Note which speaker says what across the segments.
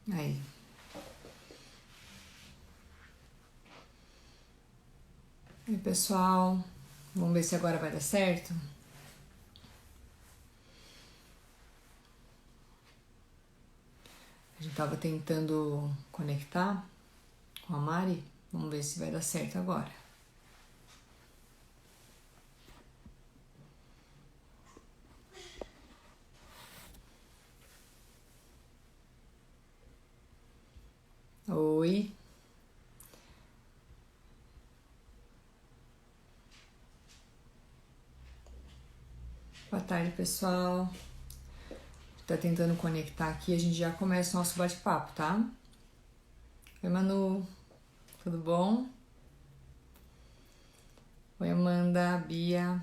Speaker 1: Aí. E pessoal, vamos ver se agora vai dar certo. A gente tava tentando conectar com a Mari. Vamos ver se vai dar certo agora. Oi. Boa tarde, pessoal. Tá tentando conectar aqui, a gente já começa o nosso bate-papo, tá? Oi, Manu. Tudo bom? Oi, Amanda, Bia.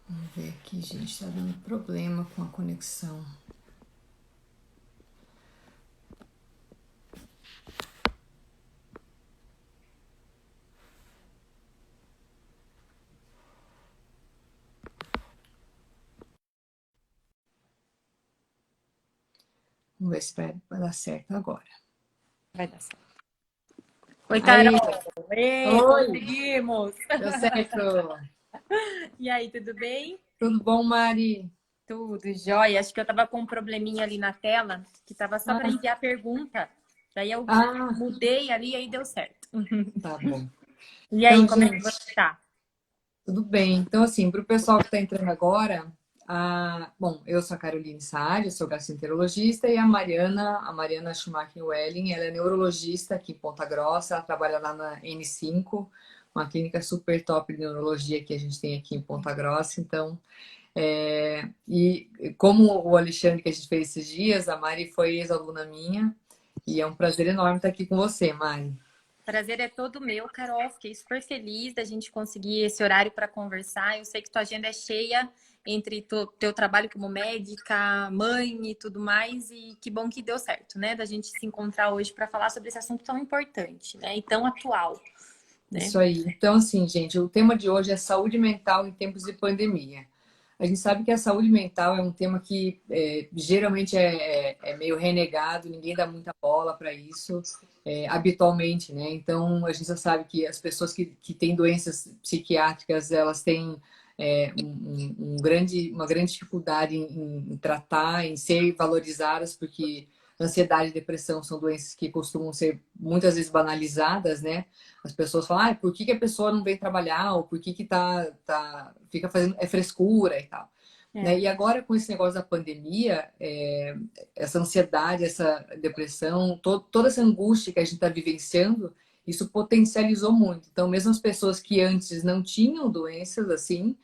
Speaker 1: Vamos ver aqui, gente. Tá dando problema com a conexão. Vamos ver se vai dar certo agora.
Speaker 2: Vai dar certo. Oi,
Speaker 1: Aí,
Speaker 2: Carol. Ei,
Speaker 1: oi,
Speaker 2: conseguimos!
Speaker 1: deu certo.
Speaker 2: E aí, tudo bem?
Speaker 1: Tudo bom, Mari?
Speaker 2: Tudo jóia. Acho que eu tava com um probleminha ali na tela, que tava só para
Speaker 1: Ah,
Speaker 2: enviar a pergunta. Daí eu
Speaker 1: ah,
Speaker 2: mudei ali e aí deu certo.
Speaker 1: tá bom.
Speaker 2: E aí,
Speaker 1: Então,
Speaker 2: como é que
Speaker 1: gente,
Speaker 2: você tá?
Speaker 1: tudo bem. Então, assim, para o pessoal que está entrando agora, bom, eu sou a Caroline Saad, eu sou gastroenterologista, e a Mariana Schumacher-Welling, ela é neurologista aqui em Ponta Grossa, ela trabalha lá na N5, uma clínica super top de neurologia que a gente tem aqui em Ponta Grossa. Então, e como o Alexandre que a gente fez esses dias, a Mari foi ex-aluna minha, e é um prazer enorme estar aqui com você, Mari.
Speaker 2: Prazer é todo meu, Carol. Fiquei super feliz da gente conseguir esse horário para conversar. Eu sei que tua agenda é cheia entre teu trabalho como médica, mãe e tudo mais, e que bom que deu certo, né? Da gente se encontrar hoje para falar sobre esse assunto tão importante, né? E tão atual, né?
Speaker 1: Isso aí. Então, assim, gente, o tema de hoje é saúde mental em tempos de pandemia. A gente sabe que a saúde mental é um tema que geralmente é meio renegado, ninguém dá muita bola para isso, habitualmente, né? Então, a gente já sabe que as pessoas que têm doenças psiquiátricas, elas têm uma grande dificuldade em tratar, em ser valorizadas, porque ansiedade e depressão são doenças que costumam ser muitas vezes banalizadas, né? As pessoas falam, ah, por que que a pessoa não vem trabalhar? Ou por que que fica fazendo, é frescura e tal. Né?
Speaker 2: É.
Speaker 1: E agora, com esse negócio da pandemia, essa ansiedade, essa depressão, toda essa angústia que a gente está vivenciando, isso potencializou muito. Então, mesmo as pessoas que antes não tinham doenças assim,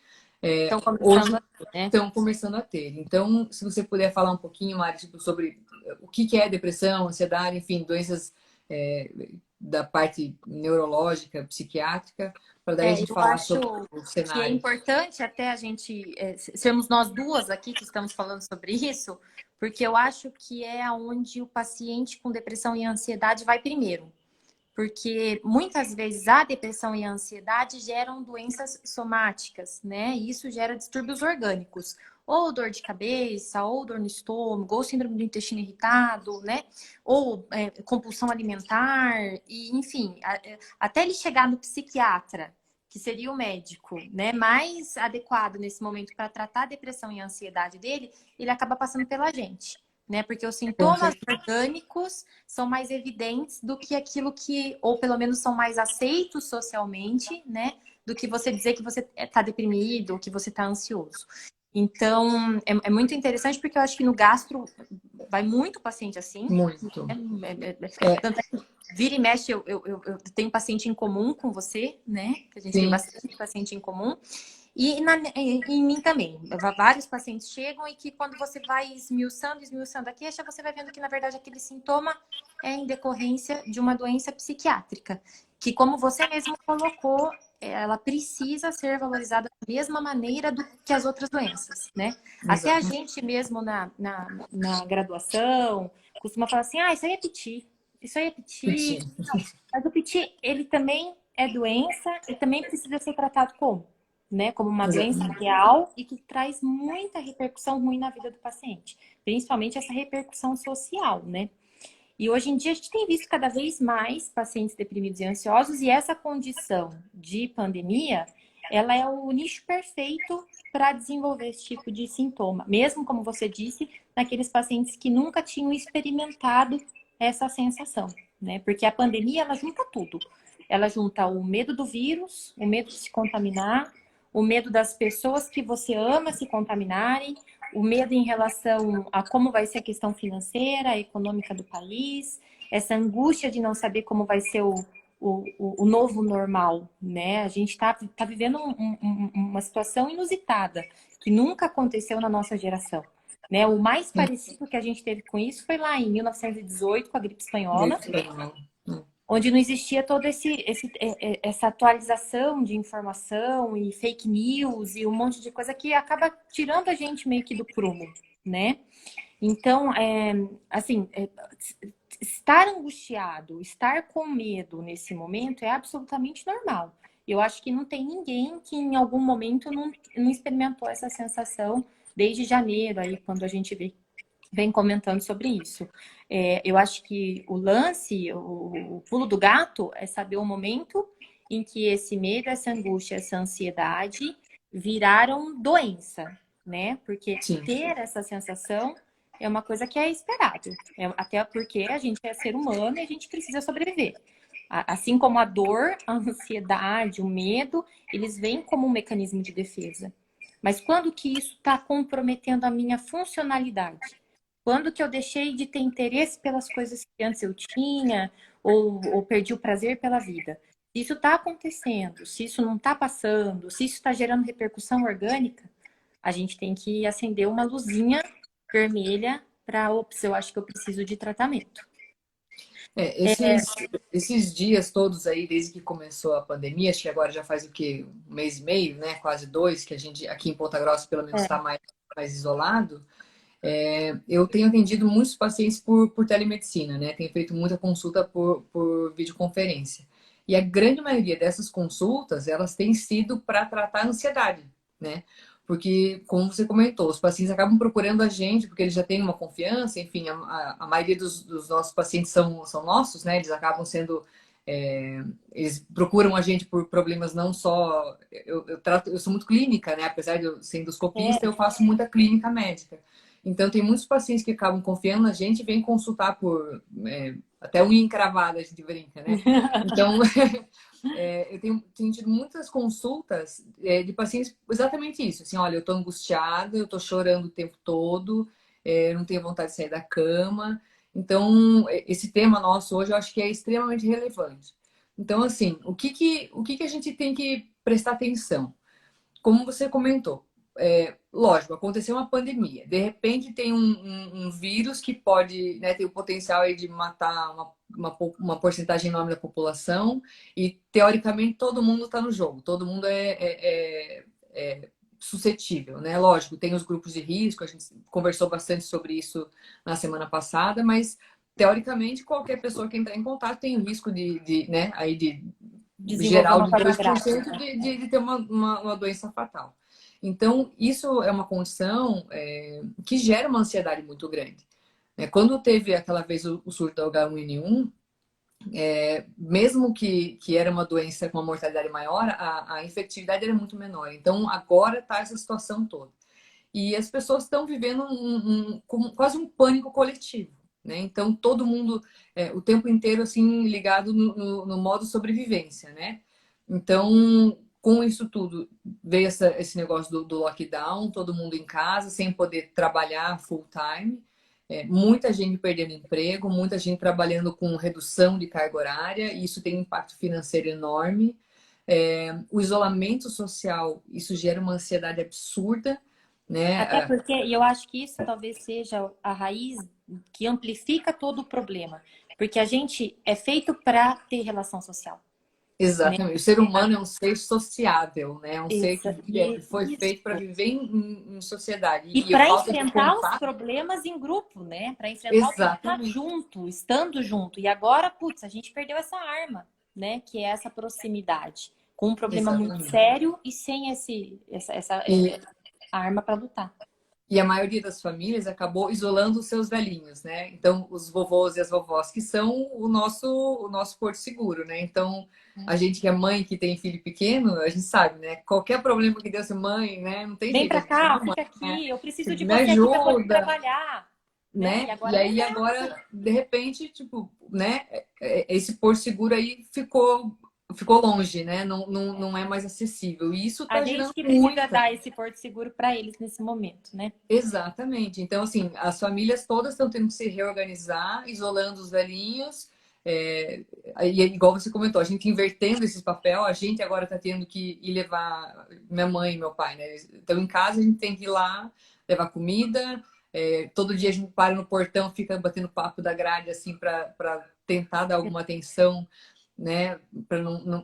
Speaker 2: Estão começando
Speaker 1: hoje
Speaker 2: aqui, né?
Speaker 1: estão começando a ter. Então, se você puder falar um pouquinho, Mari, tipo, sobre o que é depressão, ansiedade, enfim, doenças é, da parte neurológica, psiquiátrica, para daí a gente
Speaker 2: Eu
Speaker 1: falar sobre
Speaker 2: acho
Speaker 1: o
Speaker 2: que é
Speaker 1: cenário.
Speaker 2: importante até a gente sermos nós duas aqui que estamos falando sobre isso, porque eu acho que é onde o paciente com depressão e ansiedade vai primeiro. Porque muitas vezes a depressão e a ansiedade geram doenças somáticas, né? E isso gera distúrbios orgânicos, ou dor de cabeça, ou dor no estômago, ou síndrome do intestino irritado, né? Ou compulsão alimentar, e enfim, até ele chegar no psiquiatra, que seria o médico, né, mais adequado nesse momento para tratar a depressão e a ansiedade dele, ele acaba passando pela gente, né? Porque os
Speaker 1: Com
Speaker 2: sintomas
Speaker 1: certeza.
Speaker 2: orgânicos são mais evidentes do que aquilo que, ou pelo menos são mais aceitos socialmente, né? Do que você dizer que você está deprimido ou que você está ansioso. Então, é muito interessante porque eu acho que no gastro vai muito paciente assim.
Speaker 1: Muito.
Speaker 2: Tanto é que vira e mexe, eu tenho paciente em comum com você, né? Que a gente tem
Speaker 1: Sim,
Speaker 2: bastante paciente em comum. E em mim também. Vários pacientes chegam e que quando você vai esmiuçando a queixa, você vai vendo que, na verdade, aquele sintoma é em decorrência de uma doença psiquiátrica. Que, como você mesmo colocou, ela precisa ser valorizada da mesma maneira do que as outras doenças, né? Até a
Speaker 1: Exato.
Speaker 2: gente mesmo na graduação costuma falar assim, isso aí é piti, isso aí é piti.
Speaker 1: Repetir.
Speaker 2: Mas o piti, ele também é doença e também precisa ser tratado como, né? Como uma doença
Speaker 1: Exato.
Speaker 2: real e que traz muita repercussão ruim na vida do paciente. Principalmente essa repercussão social, né? E hoje em dia a gente tem visto cada vez mais pacientes deprimidos e ansiosos e essa condição de pandemia, ela é o nicho perfeito para desenvolver esse tipo de sintoma. Mesmo, como você disse, naqueles pacientes que nunca tinham experimentado essa sensação, né? Porque a pandemia, ela junta tudo. Ela junta o medo do vírus, o medo de se contaminar, o medo das pessoas que você ama se contaminarem, o medo em relação a como vai ser a questão financeira, econômica do país, essa angústia de não saber como vai ser o novo normal, né? A gente tá vivendo uma situação inusitada, que nunca aconteceu na nossa geração. Né? O mais parecido que a gente teve com isso foi lá em 1918, com a gripe espanhola, onde não existia toda essa atualização de informação e fake news e um monte de coisa que acaba tirando a gente meio que do prumo, né? Então, assim, estar angustiado, estar com medo nesse momento é absolutamente normal. Eu acho que não tem ninguém que em algum momento não experimentou essa sensação desde janeiro, aí, quando a gente vem comentando sobre isso. Eu acho que o lance, o pulo do gato, é saber o momento em que esse medo, essa angústia, essa ansiedade viraram doença, né? Porque
Speaker 1: Sim.
Speaker 2: ter essa sensação é uma coisa que é esperado. Até porque a gente é ser humano e a gente precisa sobreviver. Assim como a dor, a ansiedade, o medo, eles vêm como um mecanismo de defesa. Mas quando que isso está comprometendo a minha funcionalidade? Quando que eu deixei de ter interesse pelas coisas que antes eu tinha, ou perdi o prazer pela vida? Se isso está acontecendo, se isso não está passando, se isso está gerando repercussão orgânica, a gente tem que acender uma luzinha vermelha para, ops, eu acho que eu preciso de tratamento.
Speaker 1: Esses dias todos aí, desde que começou a pandemia, acho que agora já faz o quê? Um mês e meio, né? Quase dois, que a gente aqui em Ponta Grossa pelo menos está mais isolado. Eu tenho atendido muitos pacientes por telemedicina, né? Tenho feito muita consulta por videoconferência. E a grande maioria dessas consultas, elas têm sido para tratar a ansiedade, né? Porque, como você comentou, os pacientes acabam procurando a gente porque eles já têm uma confiança, enfim, a maioria dos nossos pacientes são nossos, né? Eles acabam sendo. Eles procuram a gente por problemas não só. Eu sou muito clínica, né? Apesar de eu ser endoscopista, eu faço muita clínica médica. Então, tem muitos pacientes que acabam confiando na gente e vêm consultar por até unha encravada, a gente brinca, né? Então, eu tenho tido muitas consultas de pacientes exatamente isso. Assim, olha, eu tô angustiada, eu tô chorando o tempo todo, não tenho vontade de sair da cama. Então, esse tema nosso hoje eu acho que é extremamente relevante. Então, assim, o que que a gente tem que prestar atenção? Como você comentou, lógico, aconteceu uma pandemia. De repente tem um vírus que pode, né, ter o potencial aí de matar uma porcentagem enorme da população e, teoricamente, todo mundo está no jogo. Todo mundo é suscetível, né? Lógico, tem os grupos de risco, a gente conversou bastante sobre isso na semana passada, mas, teoricamente, qualquer pessoa que entrar em contato tem o risco né, aí de
Speaker 2: Desenvolver
Speaker 1: geral
Speaker 2: uma
Speaker 1: de
Speaker 2: coisa grave.
Speaker 1: 2% de ter uma doença fatal. Então, isso é uma condição que gera uma ansiedade muito grande. Quando teve aquela vez o surto da H1N1, mesmo que era uma doença com uma mortalidade maior, a infectividade era muito menor. Então, agora está essa situação toda. E as pessoas estão vivendo quase um pânico coletivo. Né? Então, todo mundo, o tempo inteiro, assim, ligado no modo sobrevivência. Né? Então, com isso tudo, veio esse negócio do lockdown, todo mundo em casa, sem poder trabalhar full time. Muita gente perdendo emprego, muita gente trabalhando com redução de carga horária, e isso tem um impacto financeiro enorme. O isolamento social, isso gera uma ansiedade absurda,
Speaker 2: Até
Speaker 1: né?
Speaker 2: porque, e eu acho que isso talvez seja a raiz que amplifica todo o problema. Porque a gente é feito para ter relação social. né?
Speaker 1: Exatamente. O ser humano é um ser sociável, né? É um ser que foi feito para
Speaker 2: Isso.
Speaker 1: viver em sociedade.
Speaker 2: E
Speaker 1: E a
Speaker 2: para
Speaker 1: falta de
Speaker 2: enfrentar os
Speaker 1: contato,
Speaker 2: problemas em grupo, né? Para enfrentar o problema
Speaker 1: exatamente,
Speaker 2: junto, estando junto. E agora, putz, a gente perdeu essa arma, né? Que é essa proximidade. Com um problema muito
Speaker 1: exatamente.
Speaker 2: sério e sem essa
Speaker 1: E,
Speaker 2: arma para lutar.
Speaker 1: e a maioria das famílias acabou isolando os seus velhinhos, né? Então, os vovôs e as vovós, que são o nosso porto seguro, né? Então, a gente que é mãe, que tem filho pequeno, a gente sabe, né? Qualquer problema que deu, assim, mãe, né? Não tem
Speaker 2: Vem
Speaker 1: jeito, a
Speaker 2: para
Speaker 1: gente chama
Speaker 2: cá,
Speaker 1: a mãe,
Speaker 2: fica
Speaker 1: né?
Speaker 2: aqui, eu preciso de
Speaker 1: Me
Speaker 2: você aqui para poder
Speaker 1: ajuda,
Speaker 2: trabalhar, né? E
Speaker 1: né? E
Speaker 2: agora não
Speaker 1: aí
Speaker 2: dá.
Speaker 1: agora, de repente, tipo, né? Esse porto seguro aí ficou longe, né? Não é mais acessível. E isso
Speaker 2: A
Speaker 1: está
Speaker 2: gente
Speaker 1: gerando
Speaker 2: que precisa
Speaker 1: muita.
Speaker 2: dar esse porto seguro para eles nesse momento, né?
Speaker 1: Exatamente. Então, assim, as famílias todas estão tendo que se reorganizar, isolando os velhinhos. E igual você comentou, a gente invertendo esse papel, a gente agora está tendo que ir levar minha mãe e meu pai, né? Então, em casa, a gente tem que ir lá levar comida. Todo dia a gente para no portão, fica batendo papo da grade, assim, para tentar dar alguma atenção, né, para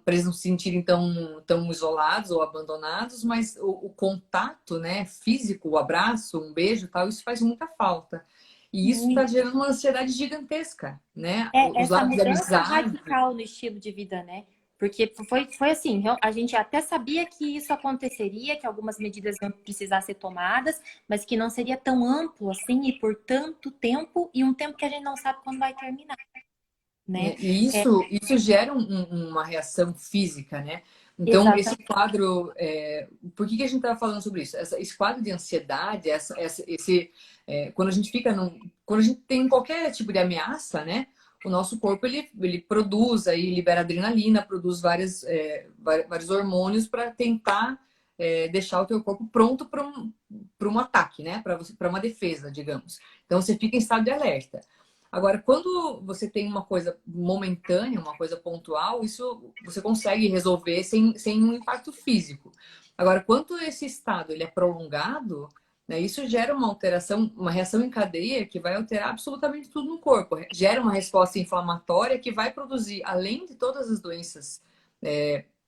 Speaker 1: eles não se sentirem tão isolados ou abandonados, mas o contato, né, físico, o abraço, um beijo, tal, isso faz muita falta. E isso está
Speaker 2: Muito.
Speaker 1: gerando uma ansiedade gigantesca, né?
Speaker 2: É
Speaker 1: Os
Speaker 2: essa
Speaker 1: laços de
Speaker 2: mudança
Speaker 1: amizade.
Speaker 2: radical no estilo de vida, né? Porque foi assim, a gente até sabia que isso aconteceria, que algumas medidas iam precisar ser tomadas, mas que não seria tão amplo assim e por tanto tempo, e um tempo que a gente não sabe quando vai terminar, né?
Speaker 1: Né? E
Speaker 2: É,
Speaker 1: isso gera uma reação física, né? Então, esse
Speaker 2: exatamente.
Speaker 1: quadro, por que a gente estava falando sobre isso? Esse quadro de ansiedade, quando a gente quando a gente tem qualquer tipo de ameaça, né? O nosso corpo ele produz aí, libera adrenalina, produz vários hormônios para tentar deixar o teu corpo pronto para um ataque, né? Para uma defesa, digamos. Então você fica em estado de alerta. Agora, quando você tem uma coisa momentânea, uma coisa pontual, isso você consegue resolver sem um impacto físico. Agora, quando esse estado ele é prolongado, né, isso gera uma alteração, uma reação em cadeia que vai alterar absolutamente tudo no corpo. Gera uma resposta inflamatória que vai produzir, além de todas as doenças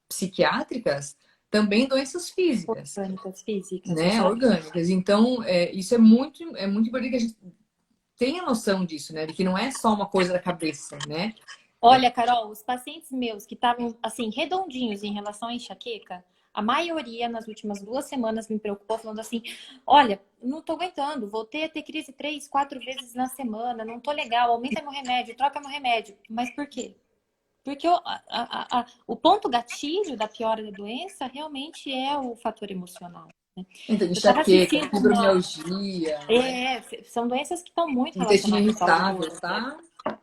Speaker 1: psiquiátricas, também doenças físicas,
Speaker 2: Orgânicas físicas,
Speaker 1: né,
Speaker 2: exato.
Speaker 1: orgânicas. Então, isso é muito importante que a gente tenha noção disso, né? De que não é só uma coisa da cabeça, né?
Speaker 2: Olha, Carol, os pacientes meus que estavam assim redondinhos em relação à enxaqueca, a maioria nas últimas 2 semanas me preocupou falando assim: olha, não tô aguentando, voltei a ter crise 3, 4 vezes na semana, não tô legal, aumenta meu remédio, troca meu remédio. Mas por quê? Porque o ponto gatilho da piora da doença realmente é o fator emocional. Né?
Speaker 1: Então,
Speaker 2: Eu estava
Speaker 1: enxaqueca,
Speaker 2: assistindo uma.
Speaker 1: fibromialgia, né?
Speaker 2: São doenças que estão muito
Speaker 1: Intestino
Speaker 2: relacionadas ao
Speaker 1: irritável,
Speaker 2: humor.
Speaker 1: tá?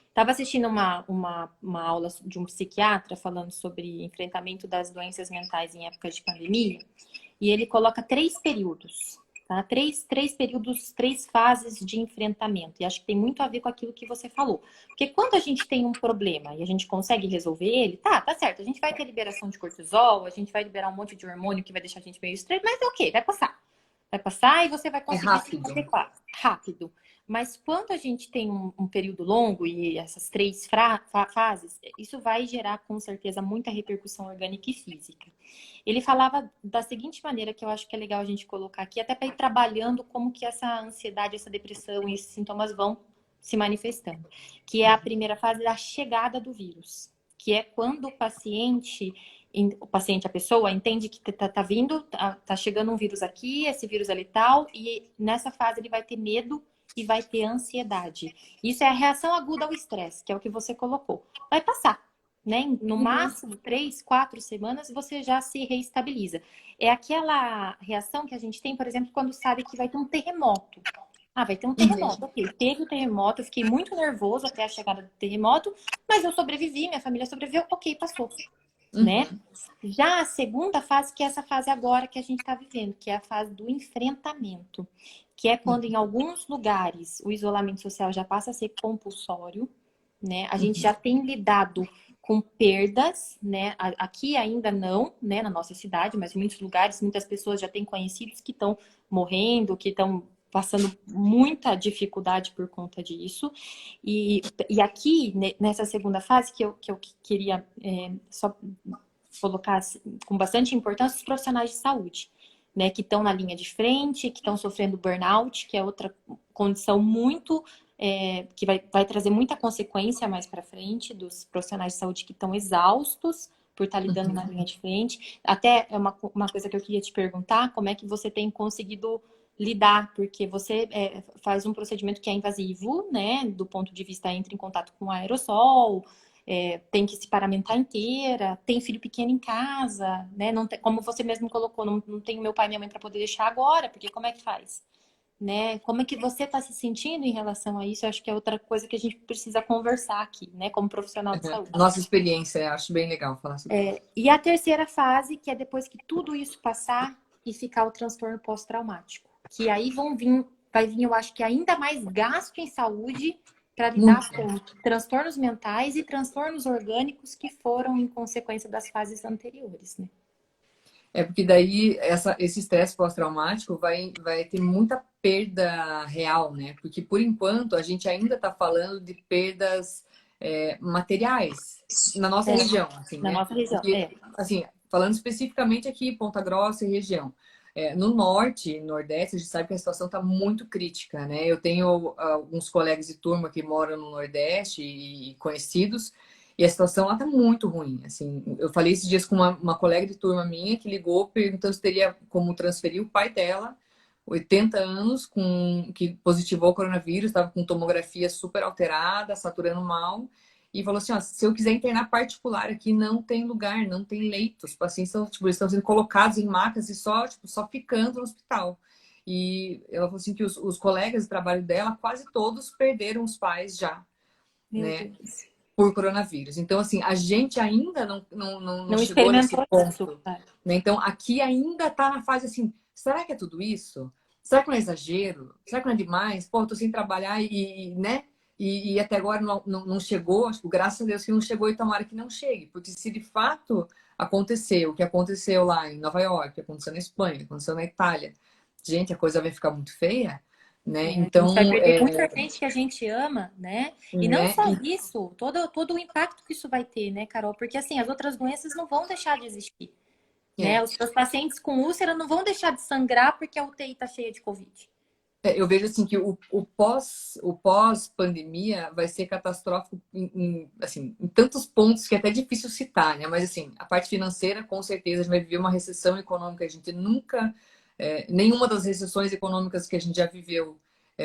Speaker 2: Estava assistindo uma aula de um psiquiatra falando sobre enfrentamento das doenças mentais em épocas de pandemia, e ele coloca 3 períodos, tá? Três períodos, 3 fases de enfrentamento. E acho que tem muito a ver com aquilo que você falou. Porque quando a gente tem um problema e a gente consegue resolver ele, tá certo, a gente vai ter liberação de cortisol, a gente vai liberar um monte de hormônio que vai deixar a gente meio estranho, mas ok, vai passar. Vai passar e você vai
Speaker 1: É
Speaker 2: conseguir se
Speaker 1: rápido.
Speaker 2: adequar rápido. Mas quando a gente tem um período longo e essas 3 fases, isso vai gerar com certeza muita repercussão orgânica e física. Ele falava da seguinte maneira, que eu acho que é legal a gente colocar aqui, até para ir trabalhando como que essa ansiedade, essa depressão e esses sintomas vão se manifestando. Que é a primeira fase da chegada do vírus, que é quando a pessoa entende que tá vindo, tá chegando um vírus aqui, esse vírus é letal, e nessa fase ele vai ter medo e vai ter ansiedade. Isso é a reação aguda ao estresse, que é o que você colocou. Vai passar, né? No máximo 3, 4 semanas você já se reestabiliza. É aquela reação que a gente tem, por exemplo, quando sabe que vai ter um terremoto. Ah, vai ter um terremoto. Ok, teve o terremoto, eu fiquei muito nervoso até a chegada do terremoto, mas eu sobrevivi, minha família sobreviveu, ok, passou, né?
Speaker 1: Uhum.
Speaker 2: Já a segunda fase, que é essa fase agora que a gente está vivendo, que é a fase do enfrentamento, que é quando em alguns lugares o isolamento social já passa a ser compulsório, né? A gente já tem lidado com perdas, né? Aqui ainda não, né? Na nossa cidade, mas em muitos lugares, muitas pessoas já têm conhecidos que estão morrendo, que estão passando muita dificuldade por conta disso. E aqui, nessa segunda fase, que eu queria só colocar assim, com bastante importância, os profissionais de saúde, né, que estão na linha de frente, que estão sofrendo burnout, que é outra condição muito que vai trazer muita consequência mais para frente dos profissionais de saúde que estão exaustos por estar lidando na linha de frente. Até é uma coisa que eu queria te perguntar, como é que você tem conseguido lidar, porque você faz um procedimento que é invasivo, né, do ponto de vista entra em contato com aerossol, tem que se paramentar inteira, tem filho pequeno em casa, né, não tem, como você mesmo colocou, não tenho meu pai e minha mãe para poder deixar agora, porque como é que faz? Né? Como é que você está se sentindo em relação a isso? Eu acho que é outra coisa que a gente precisa conversar aqui, né, como profissional de saúde.
Speaker 1: Nossa experiência, acho bem legal falar sobre isso.
Speaker 2: E a terceira fase, que é depois que tudo isso passar e ficar o transtorno pós-traumático. Que aí vai vir, eu acho que ainda mais gasto em saúde para lidar com transtornos mentais e transtornos orgânicos que foram em consequência das fases anteriores, né?
Speaker 1: Porque daí esse estresse pós-traumático vai ter muita perda real, né? Porque por enquanto a gente ainda está falando de perdas materiais na nossa região, assim,
Speaker 2: na
Speaker 1: né?
Speaker 2: nossa região,
Speaker 1: Porque, assim, falando especificamente aqui, Ponta Grossa e região. No norte, nordeste, a gente sabe que a situação está muito crítica, né? Eu tenho alguns colegas de turma que moram no nordeste e conhecidos, e a situação lá tá muito ruim, assim. Eu falei esses dias com uma colega de turma minha que ligou perguntando se teria como transferir o pai dela, 80 anos, que positivou o coronavírus, estava com tomografia super alterada, saturando mal, e falou assim, ó, se eu quiser internar particular aqui, não tem lugar, não tem leitos. Os pacientes estão, tipo, eles estão sendo colocados em macas e só ficando no hospital. E ela falou assim que os colegas de trabalho dela, quase todos perderam os pais já,
Speaker 2: Meu
Speaker 1: né?
Speaker 2: Deus.
Speaker 1: Por coronavírus. Então, assim, a gente ainda não
Speaker 2: Não
Speaker 1: chegou nesse
Speaker 2: experimentou isso.
Speaker 1: ponto, né? Então, aqui ainda tá na fase assim, será que é tudo isso? Será que não é exagero? Será que não é demais? Pô, eu tô sem trabalhar né? E até agora não chegou, acho que graças a Deus que não chegou e tomara que não chegue. Porque se de fato aconteceu o que aconteceu lá em Nova York, aconteceu na Espanha, aconteceu na Itália, gente, a coisa vai ficar muito feia, né?
Speaker 2: A
Speaker 1: Então,
Speaker 2: gente vai perder muita gente que a gente ama, né? E não
Speaker 1: né?
Speaker 2: só isso, todo o impacto que isso vai ter, né, Carol? Porque assim, as outras doenças não vão deixar de existir, né? Os seus pacientes com úlcera não vão deixar de sangrar porque a UTI tá cheia de Covid.
Speaker 1: Eu vejo assim que o pós-pandemia vai ser catastrófico assim, em tantos pontos que é até difícil citar, né? Mas assim, a parte financeira, com certeza, a gente vai viver uma recessão econômica. A gente nunca, nenhuma das recessões econômicas que a gente já viveu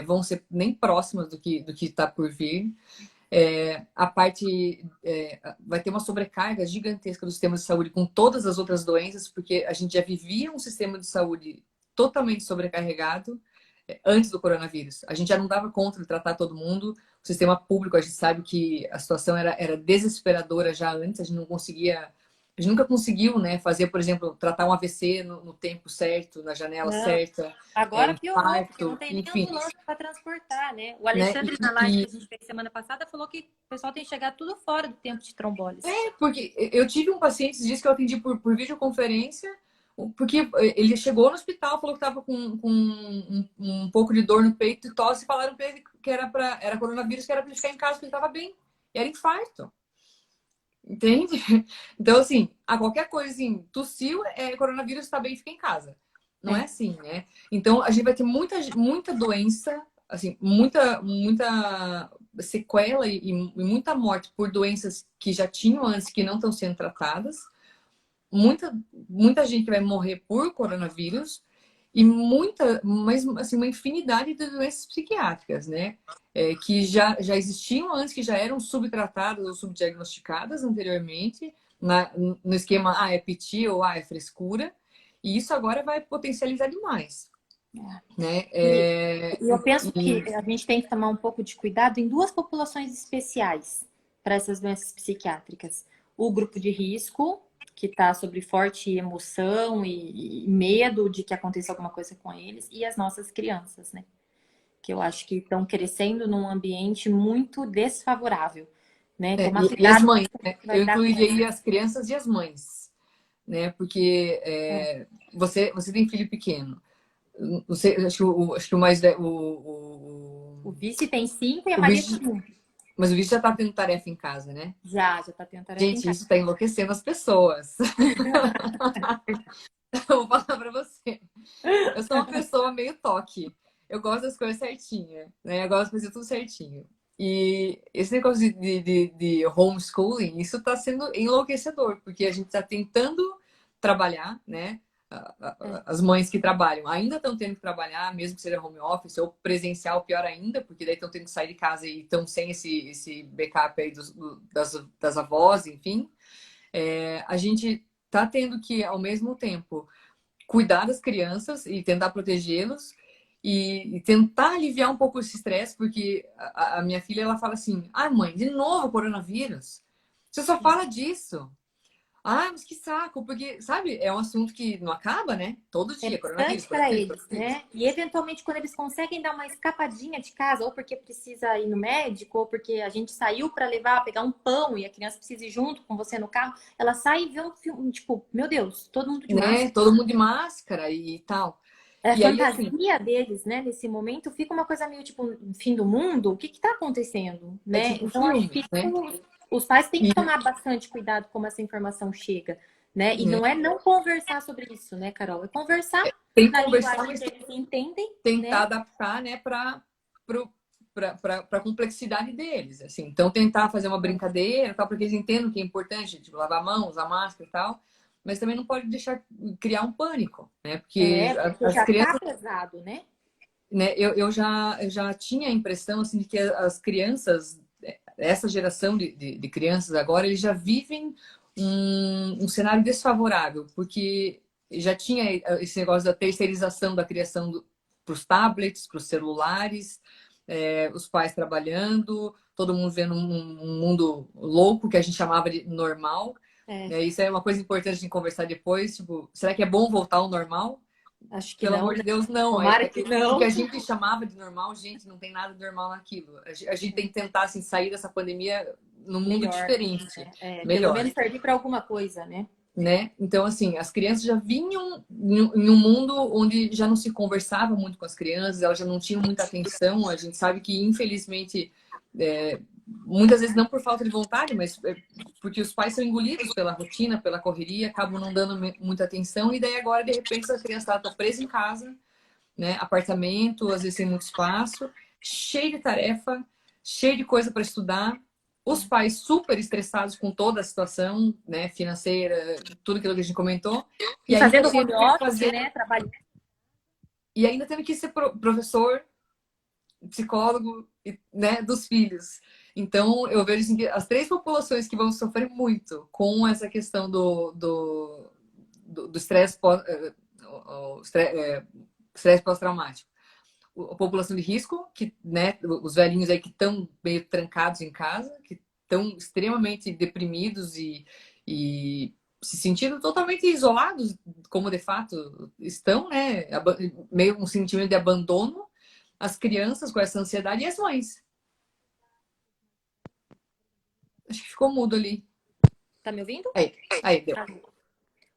Speaker 1: vão ser nem próximas do que está por vir. Vai ter uma sobrecarga gigantesca do sistema de saúde com todas as outras doenças, porque a gente já vivia um sistema de saúde totalmente sobrecarregado antes do coronavírus. A gente já não dava conta de tratar todo mundo. O sistema público, a gente sabe que a situação era desesperadora já antes, a gente não conseguia. A gente nunca conseguiu, né, fazer, por exemplo, tratar um AVC no tempo certo, na janela
Speaker 2: Não.
Speaker 1: certa,
Speaker 2: Agora piorou, porque não
Speaker 1: infarto,
Speaker 2: tem nem
Speaker 1: enfim,
Speaker 2: ambulância para transportar, né? O
Speaker 1: né?
Speaker 2: Alexandre, na live que a gente fez semana passada, falou que o pessoal tem que chegar tudo fora do tempo de trombólise.
Speaker 1: Porque eu tive um paciente esses dias que eu atendi por videoconferência, porque ele chegou no hospital, falou que estava com um pouco de dor no peito e tosse, e falaram para ele que era coronavírus, que era para ele ficar em casa, porque ele estava bem. E era infarto. Entende? Então, assim, a qualquer coisa, assim, tossiu, coronavírus, está bem, fica em casa. Não é assim, né? Então, a gente vai ter muita doença, assim, muita sequela e muita morte por doenças que já tinham antes, que não estão sendo tratadas. Muita gente vai morrer por coronavírus e mas assim, uma infinidade de doenças psiquiátricas, né? Que já existiam antes, que já eram subtratadas ou subdiagnosticadas anteriormente, no esquema, é piti ou é frescura, e isso agora vai potencializar demais, né?
Speaker 2: E eu penso que a gente tem que tomar um pouco de cuidado em duas populações especiais para essas doenças psiquiátricas. O grupo de risco, que está sob forte emoção e medo de que aconteça alguma coisa com eles, e as nossas crianças, né? Que eu acho que estão crescendo num ambiente muito desfavorável, né? Tomar
Speaker 1: E as
Speaker 2: cuidado
Speaker 1: mães,
Speaker 2: com o
Speaker 1: né?
Speaker 2: que vai
Speaker 1: Eu
Speaker 2: dar com
Speaker 1: incluiria
Speaker 2: isso.
Speaker 1: aí as crianças e as mães, né? Porque você tem filho pequeno. não sei, acho que o mais
Speaker 2: O vice tem 5 e a
Speaker 1: o
Speaker 2: Maria
Speaker 1: vice,
Speaker 2: tem 1.
Speaker 1: mas o vice já tá tendo tarefa em casa, né?
Speaker 2: Já tá tendo tarefa em
Speaker 1: Gente,
Speaker 2: casa.
Speaker 1: isso tá enlouquecendo as pessoas. Eu vou falar pra você. Eu sou uma pessoa meio toque. Eu gosto das coisas certinhas, né? Eu gosto de fazer tudo certinho. E esse negócio de homeschooling, isso está sendo enlouquecedor, porque a gente está tentando trabalhar, né?
Speaker 2: É.
Speaker 1: As mães que trabalham ainda estão tendo que trabalhar, mesmo que seja home office ou presencial, pior ainda, porque daí estão tendo que sair de casa e estão sem esse backup aí das avós, enfim. A gente está tendo que, ao mesmo tempo, cuidar das crianças e tentar protegê-los e tentar aliviar um pouco esse estresse, porque a minha filha ela fala assim: "Ai, mãe, de novo coronavírus? Você só fala disso. Ai, mas que saco", porque, sabe, é um assunto que não acaba, né? Todo
Speaker 2: É
Speaker 1: dia, coronavírus,
Speaker 2: bastante para
Speaker 1: coronavírus,
Speaker 2: eles,
Speaker 1: coronavírus.
Speaker 2: né? E eventualmente, quando eles conseguem dar uma escapadinha de casa, ou porque precisa ir no médico, ou porque a gente saiu para levar, pegar um pão e a criança precisa ir junto com você no carro, ela sai e vê um filme, tipo, meu Deus, todo mundo de
Speaker 1: Né?
Speaker 2: máscara.
Speaker 1: Todo mundo de máscara e tal.
Speaker 2: É a
Speaker 1: E aí, assim,
Speaker 2: fantasia deles, né? Nesse momento fica uma coisa meio tipo fim do mundo. O que está acontecendo,
Speaker 1: é
Speaker 2: né?
Speaker 1: tipo
Speaker 2: Então acho
Speaker 1: filme,
Speaker 2: que
Speaker 1: né?
Speaker 2: os pais têm
Speaker 1: E,
Speaker 2: que tomar bastante cuidado como essa informação chega, né? E
Speaker 1: né?
Speaker 2: não é não conversar sobre isso, né, Carol? É conversar
Speaker 1: Tem que
Speaker 2: na
Speaker 1: conversar,
Speaker 2: linguagem
Speaker 1: mas
Speaker 2: que eles entendem,
Speaker 1: tentar
Speaker 2: né?
Speaker 1: adaptar, né, para a complexidade deles, assim. Então, tentar fazer uma brincadeira, tal, para que eles entendam que é importante, tipo, lavar a mão, usar máscara e tal, mas também não pode deixar criar um pânico, né? Porque
Speaker 2: Porque
Speaker 1: as
Speaker 2: já tá
Speaker 1: crianças,
Speaker 2: pesado, né?
Speaker 1: né, eu já tinha a impressão, assim, de que as crianças, essa geração de crianças agora, eles já vivem um cenário desfavorável, porque já tinha esse negócio da terceirização da criação para os tablets, para os celulares, os pais trabalhando, todo mundo vendo um mundo louco que a gente chamava de normal.
Speaker 2: É,
Speaker 1: Isso é uma coisa importante de conversar depois. Tipo, será que é bom voltar ao normal?
Speaker 2: acho que
Speaker 1: Pelo
Speaker 2: não,
Speaker 1: amor
Speaker 2: né?
Speaker 1: de Deus, não.
Speaker 2: Tomara que
Speaker 1: O que
Speaker 2: não.
Speaker 1: a gente chamava de normal, gente, não tem nada de normal naquilo. A gente tem que tentar assim, sair dessa pandemia num mundo
Speaker 2: Melhor,
Speaker 1: diferente,
Speaker 2: né? Pelo
Speaker 1: melhor,
Speaker 2: menos servir para alguma coisa, né?
Speaker 1: né? Então, assim, as crianças já vinham em um mundo onde já não se conversava muito com as crianças, elas já não tinham muita atenção. A gente sabe que, infelizmente, muitas vezes não por falta de vontade, mas porque os pais são engolidos pela rotina, pela correria, acabam não dando muita atenção. E daí agora, de repente, a criança está presa em casa, né? Apartamento, às vezes sem muito espaço, cheio de tarefa, cheio de coisa para estudar. Os pais super estressados com toda a situação, né, financeira, tudo aquilo que a gente comentou, e
Speaker 2: E
Speaker 1: ainda
Speaker 2: fazendo
Speaker 1: tendo
Speaker 2: home
Speaker 1: que
Speaker 2: office,
Speaker 1: fazer,
Speaker 2: né? Trabalhando.
Speaker 1: e ainda tendo que ser professor, psicólogo, né, dos filhos. Então, eu vejo assim, que as três populações que vão sofrer muito com essa questão do estresse estresse pós-traumático. A população de risco, que, né, os velhinhos aí que estão meio trancados em casa, que estão extremamente deprimidos e se sentindo totalmente isolados, como de fato estão, né? Meio um sentimento de abandono, as crianças com essa ansiedade e as mães. Acho que ficou mudo ali.
Speaker 2: Tá me ouvindo?
Speaker 1: Aí deu.
Speaker 2: Tá.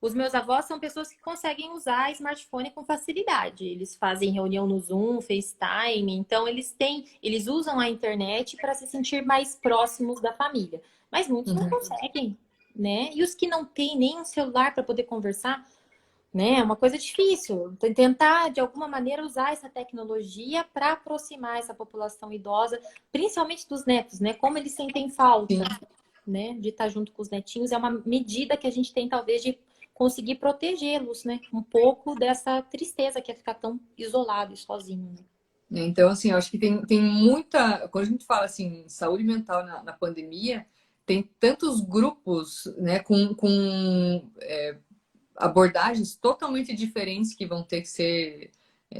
Speaker 2: Os meus avós são pessoas que conseguem usar smartphone com facilidade. Eles fazem reunião no Zoom, FaceTime, então eles usam a internet para se sentir mais próximos da família. Mas muitos não
Speaker 1: Uhum.
Speaker 2: conseguem, né? E os que não têm nem um celular para poder conversar, né? É uma coisa difícil. Tentar, de alguma maneira, usar essa tecnologia para aproximar essa população idosa, principalmente dos netos, né? Como eles sentem falta,
Speaker 1: Sim.
Speaker 2: né? De estar junto com os netinhos. É uma medida que a gente tem, talvez, de conseguir protegê-los, né? Um pouco dessa tristeza que é ficar tão isolado e sozinho, né?
Speaker 1: Então, assim, eu acho que tem muita. Quando a gente fala assim, saúde mental na pandemia, tem tantos grupos, né, com abordagens totalmente diferentes que vão ter que ser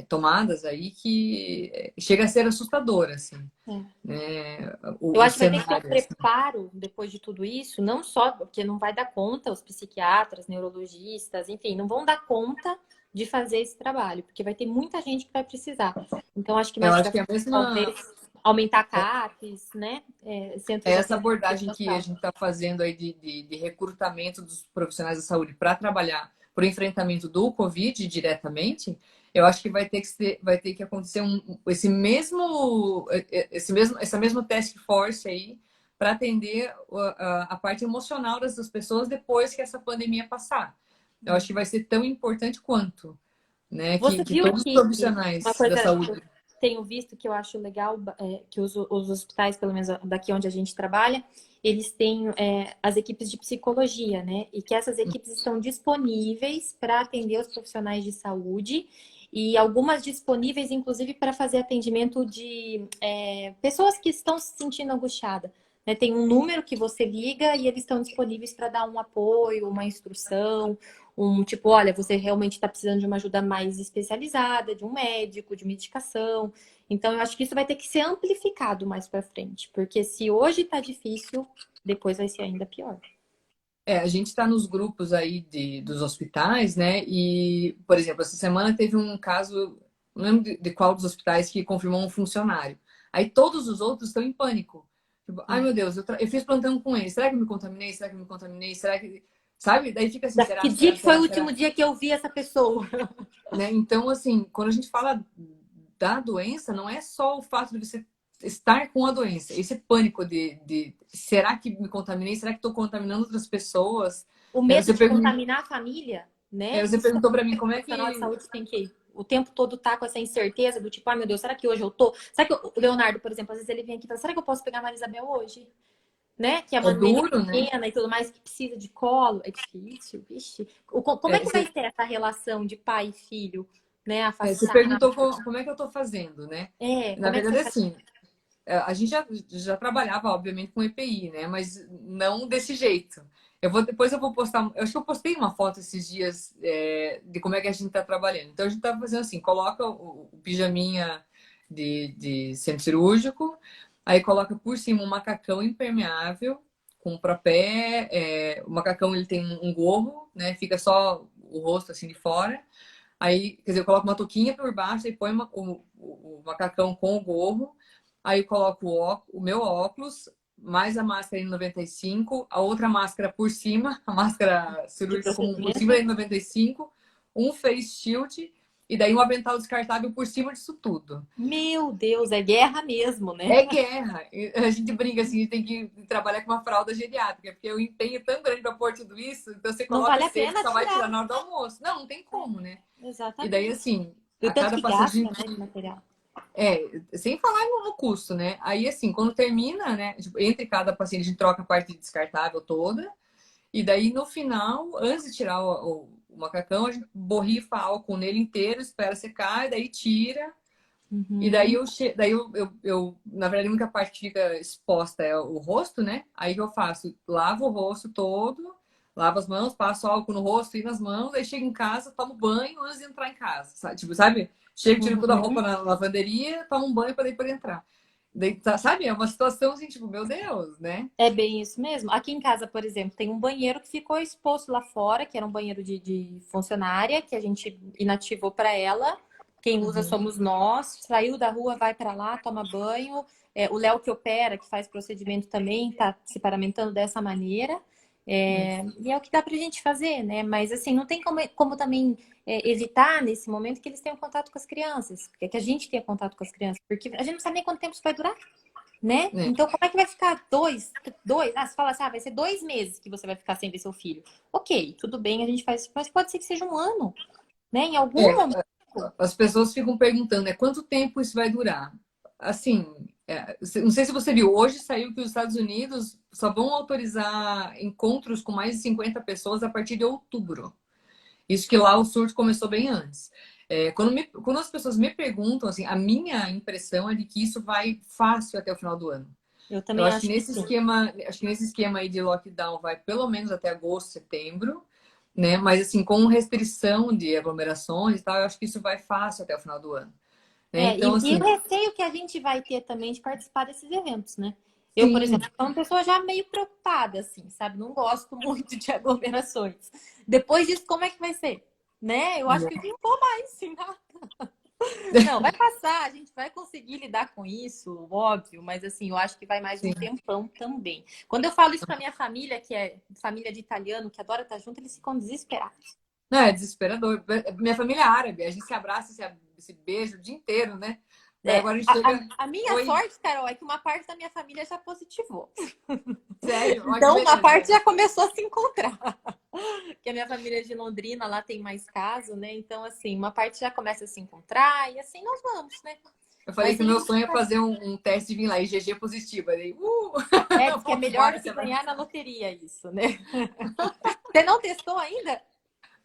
Speaker 1: tomadas aí, que chega a ser assustador, assim,
Speaker 2: É.
Speaker 1: né,
Speaker 2: Eu
Speaker 1: o
Speaker 2: acho que vai ter que ter um
Speaker 1: cenário. Assim.
Speaker 2: preparo depois de tudo isso, não só porque não vai dar conta, os psiquiatras, neurologistas, enfim, não vão dar conta de fazer esse trabalho, porque vai ter muita gente que vai precisar. Então, acho que
Speaker 1: Eu
Speaker 2: mais
Speaker 1: acho
Speaker 2: para
Speaker 1: que é a mesma.
Speaker 2: talvez aumentar CAPs, né? Centros de
Speaker 1: Essa
Speaker 2: atendimento
Speaker 1: abordagem que a
Speaker 2: social.
Speaker 1: gente está fazendo aí de recrutamento dos profissionais da saúde para trabalhar para o enfrentamento do Covid diretamente, Eu acho que vai ter que acontecer essa mesma task force aí para atender a parte emocional dessas pessoas depois que essa pandemia passar. Eu acho que vai ser tão importante quanto, né?
Speaker 2: Você
Speaker 1: Que
Speaker 2: viu
Speaker 1: todos os
Speaker 2: que uma
Speaker 1: profissionais da
Speaker 2: coisa que eu
Speaker 1: saúde.
Speaker 2: tenho visto que eu acho legal, que os hospitais, pelo menos daqui onde a gente trabalha, eles têm as equipes de psicologia, né? E que essas equipes estão disponíveis para atender os profissionais de saúde e algumas disponíveis, inclusive, para fazer atendimento de pessoas que estão se sentindo angustiadas. Né? Tem um número que você liga e eles estão disponíveis para dar um apoio, uma instrução, um tipo, olha, você realmente está precisando de uma ajuda mais especializada, de um médico, de medicação. Então, eu acho que isso vai ter que ser amplificado mais para frente, porque se hoje está difícil, depois vai ser ainda pior.
Speaker 1: A gente está nos grupos aí dos hospitais, né? E, por exemplo, essa semana teve um caso, não lembro de qual dos hospitais, que confirmou um funcionário. Aí todos os outros estão em pânico. Tipo, ai meu Deus, eu fiz plantão com ele. Será que eu me contaminei? Será que eu me contaminei? Será que. Sabe? Daí fica assim,
Speaker 2: Que
Speaker 1: será,
Speaker 2: dia
Speaker 1: será,
Speaker 2: que foi o
Speaker 1: será,
Speaker 2: último
Speaker 1: será?
Speaker 2: dia que eu vi essa pessoa?
Speaker 1: Né? Então, assim, quando a gente fala da doença, não é só o fato de você estar com a doença, esse pânico de será que me contaminei? Será que estou contaminando outras pessoas?
Speaker 2: O
Speaker 1: É,
Speaker 2: medo de contaminar a família, né?
Speaker 1: você
Speaker 2: Isso
Speaker 1: perguntou para mim
Speaker 2: o
Speaker 1: como é
Speaker 2: profissional de
Speaker 1: que.
Speaker 2: saúde tem que o tempo todo tá com essa incerteza do tipo, ai meu Deus, será que hoje eu tô? Será que o Leonardo, por exemplo, às vezes ele vem aqui e fala, será que eu posso pegar a Maria Isabel hoje? Né? Que é
Speaker 1: É
Speaker 2: uma neném
Speaker 1: duro, né?
Speaker 2: pequena e tudo mais, que precisa de colo. É difícil, vixe. Como é
Speaker 1: É,
Speaker 2: que vai ser essa relação de pai e filho, né?
Speaker 1: você
Speaker 2: Afastado.
Speaker 1: perguntou como é que eu estou fazendo, né? Na
Speaker 2: Como é que você
Speaker 1: verdade,
Speaker 2: faz?
Speaker 1: assim, a gente já trabalhava, obviamente, com EPI, né? Mas não desse jeito. Depois eu vou postar. Eu acho que eu postei uma foto esses dias de como é que a gente está trabalhando. Então a gente está fazendo assim: coloca o pijaminha de centro cirúrgico, aí coloca por cima um macacão impermeável com propé. O macacão ele tem um gorro, né? Fica só o rosto assim de fora. Aí, quer dizer, eu coloco uma touquinha por baixo e põe o macacão com o gorro. Aí eu coloco o meu óculos, mais a máscara N95, a outra máscara por cima, a máscara
Speaker 2: De
Speaker 1: cirúrgica comum por cima
Speaker 2: procedimento?
Speaker 1: da N95, um face shield e daí um avental descartável por cima disso tudo.
Speaker 2: Meu Deus, é guerra mesmo, né?
Speaker 1: É guerra. A gente brinca assim, a gente tem que trabalhar com uma fralda geriátrica, porque o empenho é tão grande para pôr tudo isso, então você
Speaker 2: Não
Speaker 1: coloca
Speaker 2: vale a
Speaker 1: cedo,
Speaker 2: pena
Speaker 1: só vai
Speaker 2: tirar.
Speaker 1: tirar na hora do almoço. Não, não tem como, né? E daí,
Speaker 2: Exatamente.
Speaker 1: assim,
Speaker 2: E o
Speaker 1: a
Speaker 2: tanto
Speaker 1: cada
Speaker 2: que
Speaker 1: paciente
Speaker 2: gasta, né, de material.
Speaker 1: sem falar no custo, né? Aí, assim, quando termina, né? Tipo, entre cada paciente, a gente troca a parte descartável toda. E daí, no final, antes de tirar o macacão, a gente borrifa álcool nele inteiro, espera secar, e daí tira. E daí,
Speaker 2: Uhum.
Speaker 1: na verdade, a única parte que fica exposta é o rosto, né? Aí que eu faço? Lavo o rosto todo, lavo as mãos, passo álcool no rosto e nas mãos, aí chego em casa, tomo banho antes de entrar em casa. Sabe? Tipo, sabe? Chego, tiro toda a roupa
Speaker 2: Uhum.
Speaker 1: na lavanderia, tomo um banho para daí poder entrar. Daí, sabe? É uma situação assim, tipo, meu Deus, né?
Speaker 2: É bem isso mesmo. Aqui em casa, por exemplo, tem um banheiro que ficou exposto lá fora, que era um banheiro de funcionária, que a gente inativou para ela. Quem usa
Speaker 1: Uhum.
Speaker 2: somos nós. Saiu da rua, vai para lá, toma banho. O Léo que opera, que faz procedimento também, está se paramentando dessa maneira. E é o que dá para a gente fazer, né? Mas assim, não tem como também evitar nesse momento que eles tenham contato com as crianças, que a gente tenha contato com as crianças, porque a gente não sabe nem quanto tempo isso vai durar, né?
Speaker 1: É.
Speaker 2: Então, como é que vai ficar você fala assim, vai ser 2 meses que você vai ficar sem ver seu filho. Ok, tudo bem, a gente faz, mas pode ser que seja um ano, né? Em algum
Speaker 1: É,
Speaker 2: momento.
Speaker 1: as pessoas ficam perguntando, quanto tempo isso vai durar? Assim, não sei se você viu, hoje saiu que os Estados Unidos só vão autorizar encontros com mais de 50 pessoas a partir de outubro. Isso que lá o surto começou bem antes. Quando as pessoas me perguntam, assim, a minha impressão é de que isso vai fácil até o final do ano.
Speaker 2: Eu
Speaker 1: Eu
Speaker 2: também acho que sim.
Speaker 1: acho que nesse esquema aí de lockdown vai pelo menos até agosto, setembro, né? Mas assim, com restrição de aglomerações e tal, eu acho que isso vai fácil até o final do ano, né? Então,
Speaker 2: E o
Speaker 1: assim,
Speaker 2: receio que a gente vai ter também de participar desses eventos, né? Eu, por
Speaker 1: sim,
Speaker 2: exemplo, sou uma pessoa já meio preocupada, assim, sabe? Não gosto muito de aglomerações. Depois disso, como é que vai ser? Né? Eu acho que eu não vou mais, sim. Não, vai passar, a gente vai conseguir lidar com isso, óbvio, mas assim, eu acho que vai mais um
Speaker 1: sim.
Speaker 2: tempão também. Quando eu falo isso pra minha família, que é família de italiano, que adora estar junto, eles ficam desesperados.
Speaker 1: Não, é desesperador. Minha família é árabe, a gente se abraça, se beija o dia inteiro, né? Daí
Speaker 2: É,
Speaker 1: agora a gente chega.
Speaker 2: a minha
Speaker 1: Oi,
Speaker 2: sorte, Carol, é que uma parte da minha família já positivou.
Speaker 1: sério? Olha que
Speaker 2: Então, uma parte
Speaker 1: beleza.
Speaker 2: já começou a se encontrar. Porque a minha família é de Londrina, lá tem mais caso, né? Então, assim, uma parte já começa a se encontrar e assim nós vamos, né?
Speaker 1: Eu falei
Speaker 2: Mas
Speaker 1: que o
Speaker 2: em
Speaker 1: meu sonho é fazer um teste e vir lá, IgG positiva. Daí,
Speaker 2: diz que é
Speaker 1: vamos
Speaker 2: melhor do
Speaker 1: embora,
Speaker 2: que
Speaker 1: você vai.
Speaker 2: ganhar na loteria isso, né? Você não testou ainda?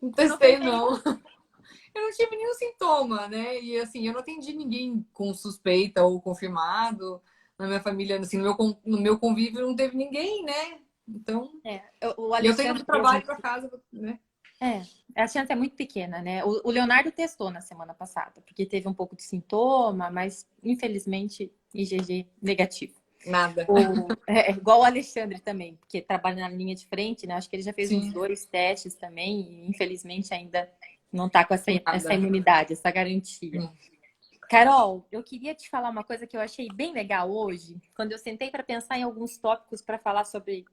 Speaker 1: Não
Speaker 2: Você não fez
Speaker 1: testei,
Speaker 2: nenhum?
Speaker 1: não. Eu não tive nenhum sintoma, né? E assim, eu não atendi ninguém com suspeita ou confirmado. Na minha família, assim, no meu convívio não teve ninguém, né? Então,
Speaker 2: É, o
Speaker 1: e eu tô indo
Speaker 2: Alexandre
Speaker 1: do
Speaker 2: mesmo.
Speaker 1: trabalho para casa, né?
Speaker 2: É, a chance é muito pequena, né? O Leonardo testou na semana passada, porque teve um pouco de sintoma, mas infelizmente IgG negativo.
Speaker 1: Nada.
Speaker 2: Igual o Alexandre também, porque trabalha na linha de frente, né? Acho que ele já fez uns
Speaker 1: Sim,
Speaker 2: 2 testes também e infelizmente ainda não tá com essa
Speaker 1: nada.
Speaker 2: imunidade, essa garantia.
Speaker 1: Sim.
Speaker 2: Carol, eu queria te falar uma coisa que eu achei bem legal hoje, quando eu sentei para pensar em alguns tópicos para falar sobre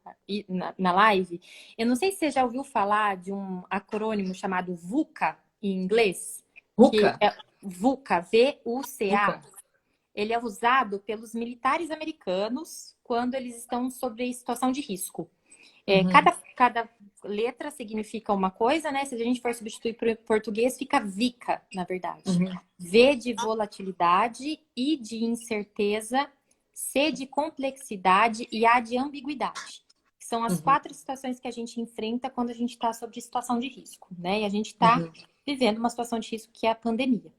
Speaker 2: na live. Eu não sei se você já ouviu falar de um acrônimo chamado VUCA em inglês, que
Speaker 1: Ruca?
Speaker 2: é VUCA, V-U-C-A.
Speaker 1: Ruca.
Speaker 2: Ele é usado pelos militares americanos quando eles estão sob situação de risco.
Speaker 1: Uhum,
Speaker 2: Cada letra significa uma coisa, né? Se a gente for substituir por português, fica VICA, na verdade.
Speaker 1: uhum,
Speaker 2: V de volatilidade, I de incerteza, C de complexidade e A de ambiguidade. São as
Speaker 1: uhum,
Speaker 2: 4 situações que a gente enfrenta quando a gente está sob situação de risco, né? E a gente está
Speaker 1: uhum,
Speaker 2: vivendo uma situação de risco que é a pandemia.
Speaker 1: uhum,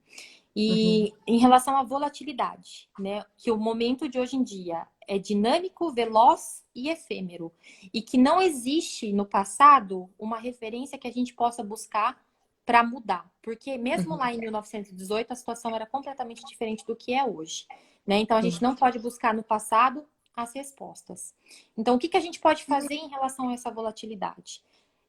Speaker 2: E em relação à volatilidade, né, que o momento de hoje em dia é dinâmico, veloz e efêmero, e que não existe no passado uma referência que a gente possa buscar para mudar, porque mesmo
Speaker 1: uhum,
Speaker 2: lá em 1918 a situação era completamente diferente do que é hoje, né? Então a
Speaker 1: sim,
Speaker 2: gente não pode buscar no passado as respostas. Então o que a gente pode fazer em relação a essa volatilidade?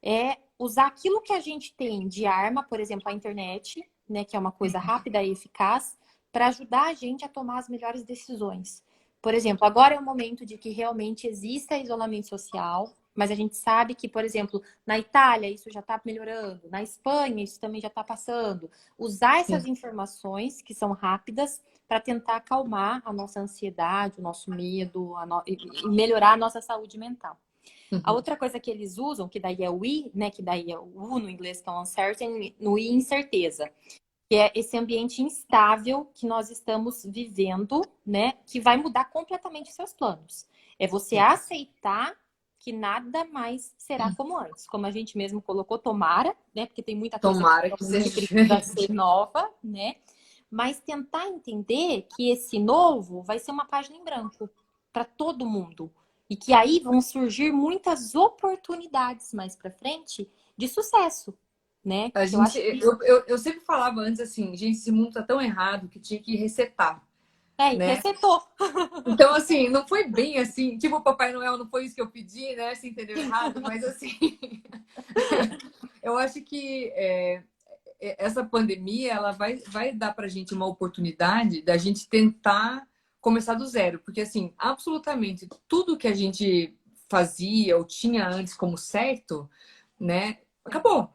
Speaker 2: É usar aquilo que a gente tem de arma, por exemplo, a internet, né, que é uma coisa rápida e eficaz, para ajudar a gente a tomar as melhores decisões. Por exemplo, agora é o momento de que realmente exista isolamento social, mas a gente sabe que, por exemplo, na Itália isso já está melhorando, na Espanha isso também já está passando. Usar essas
Speaker 1: sim.
Speaker 2: informações que são rápidas para tentar acalmar a nossa ansiedade, o nosso medo e melhorar a nossa saúde mental. A
Speaker 1: Uhum,
Speaker 2: outra coisa que eles usam, que daí é o I, né? Que daí é o U no inglês, que é o uncertain, no I, incerteza. Que é esse ambiente instável que nós estamos vivendo, né? Que vai mudar completamente os seus planos. É você
Speaker 1: sim.
Speaker 2: aceitar que nada mais será como antes. Como a gente mesmo colocou, tomara, né? Porque tem muita coisa que
Speaker 1: Tomara que seja
Speaker 2: realmente precisa ser
Speaker 1: diferente.
Speaker 2: nova, né? Mas tentar entender que esse novo vai ser uma página em branco para todo mundo. E que aí vão surgir muitas oportunidades mais para frente de sucesso, né?
Speaker 1: A
Speaker 2: Que eu
Speaker 1: gente,
Speaker 2: acho que
Speaker 1: eu sempre falava antes assim, gente, esse mundo tá tão errado que tinha que resetar, né?
Speaker 2: resetou.
Speaker 1: Então, assim, não foi bem assim, tipo o Papai Noel, não foi isso que eu pedi, né? Você entendeu errado, mas assim, eu acho que essa pandemia, ela vai dar pra gente uma oportunidade da gente tentar começar do zero, porque assim, absolutamente tudo que a gente fazia ou tinha antes como certo, né, acabou.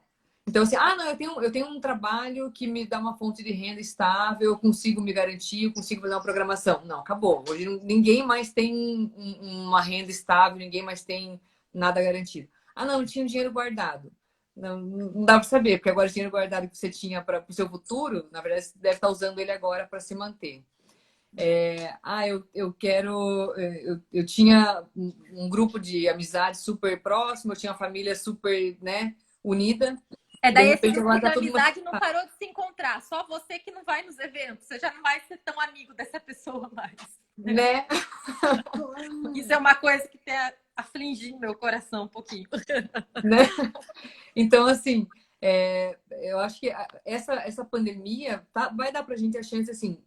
Speaker 1: Então, assim, não, eu tenho um trabalho que me dá uma fonte de renda estável, eu consigo me garantir, eu consigo fazer uma programação. Não, acabou. Hoje ninguém mais tem uma renda estável, ninguém mais tem nada garantido. Não, eu tinha um dinheiro guardado. Não dá para saber, porque agora o dinheiro guardado que você tinha para o seu futuro, na verdade, você deve estar usando ele agora para se manter. Eu quero. Eu tinha um grupo de amizade super próximo, eu tinha uma família super, né, unida. De
Speaker 2: Daí esse
Speaker 1: repente,
Speaker 2: grupo
Speaker 1: agora
Speaker 2: de
Speaker 1: tá todo mundo.
Speaker 2: amizade não parou de se encontrar. Só você que não vai nos eventos. Você já não vai ser tão amigo dessa pessoa mais. Né?
Speaker 1: Né?
Speaker 2: Isso é uma coisa que tem afligido meu coração um pouquinho.
Speaker 1: Né? Então, assim, eu acho que essa pandemia vai dar pra gente a chance, assim,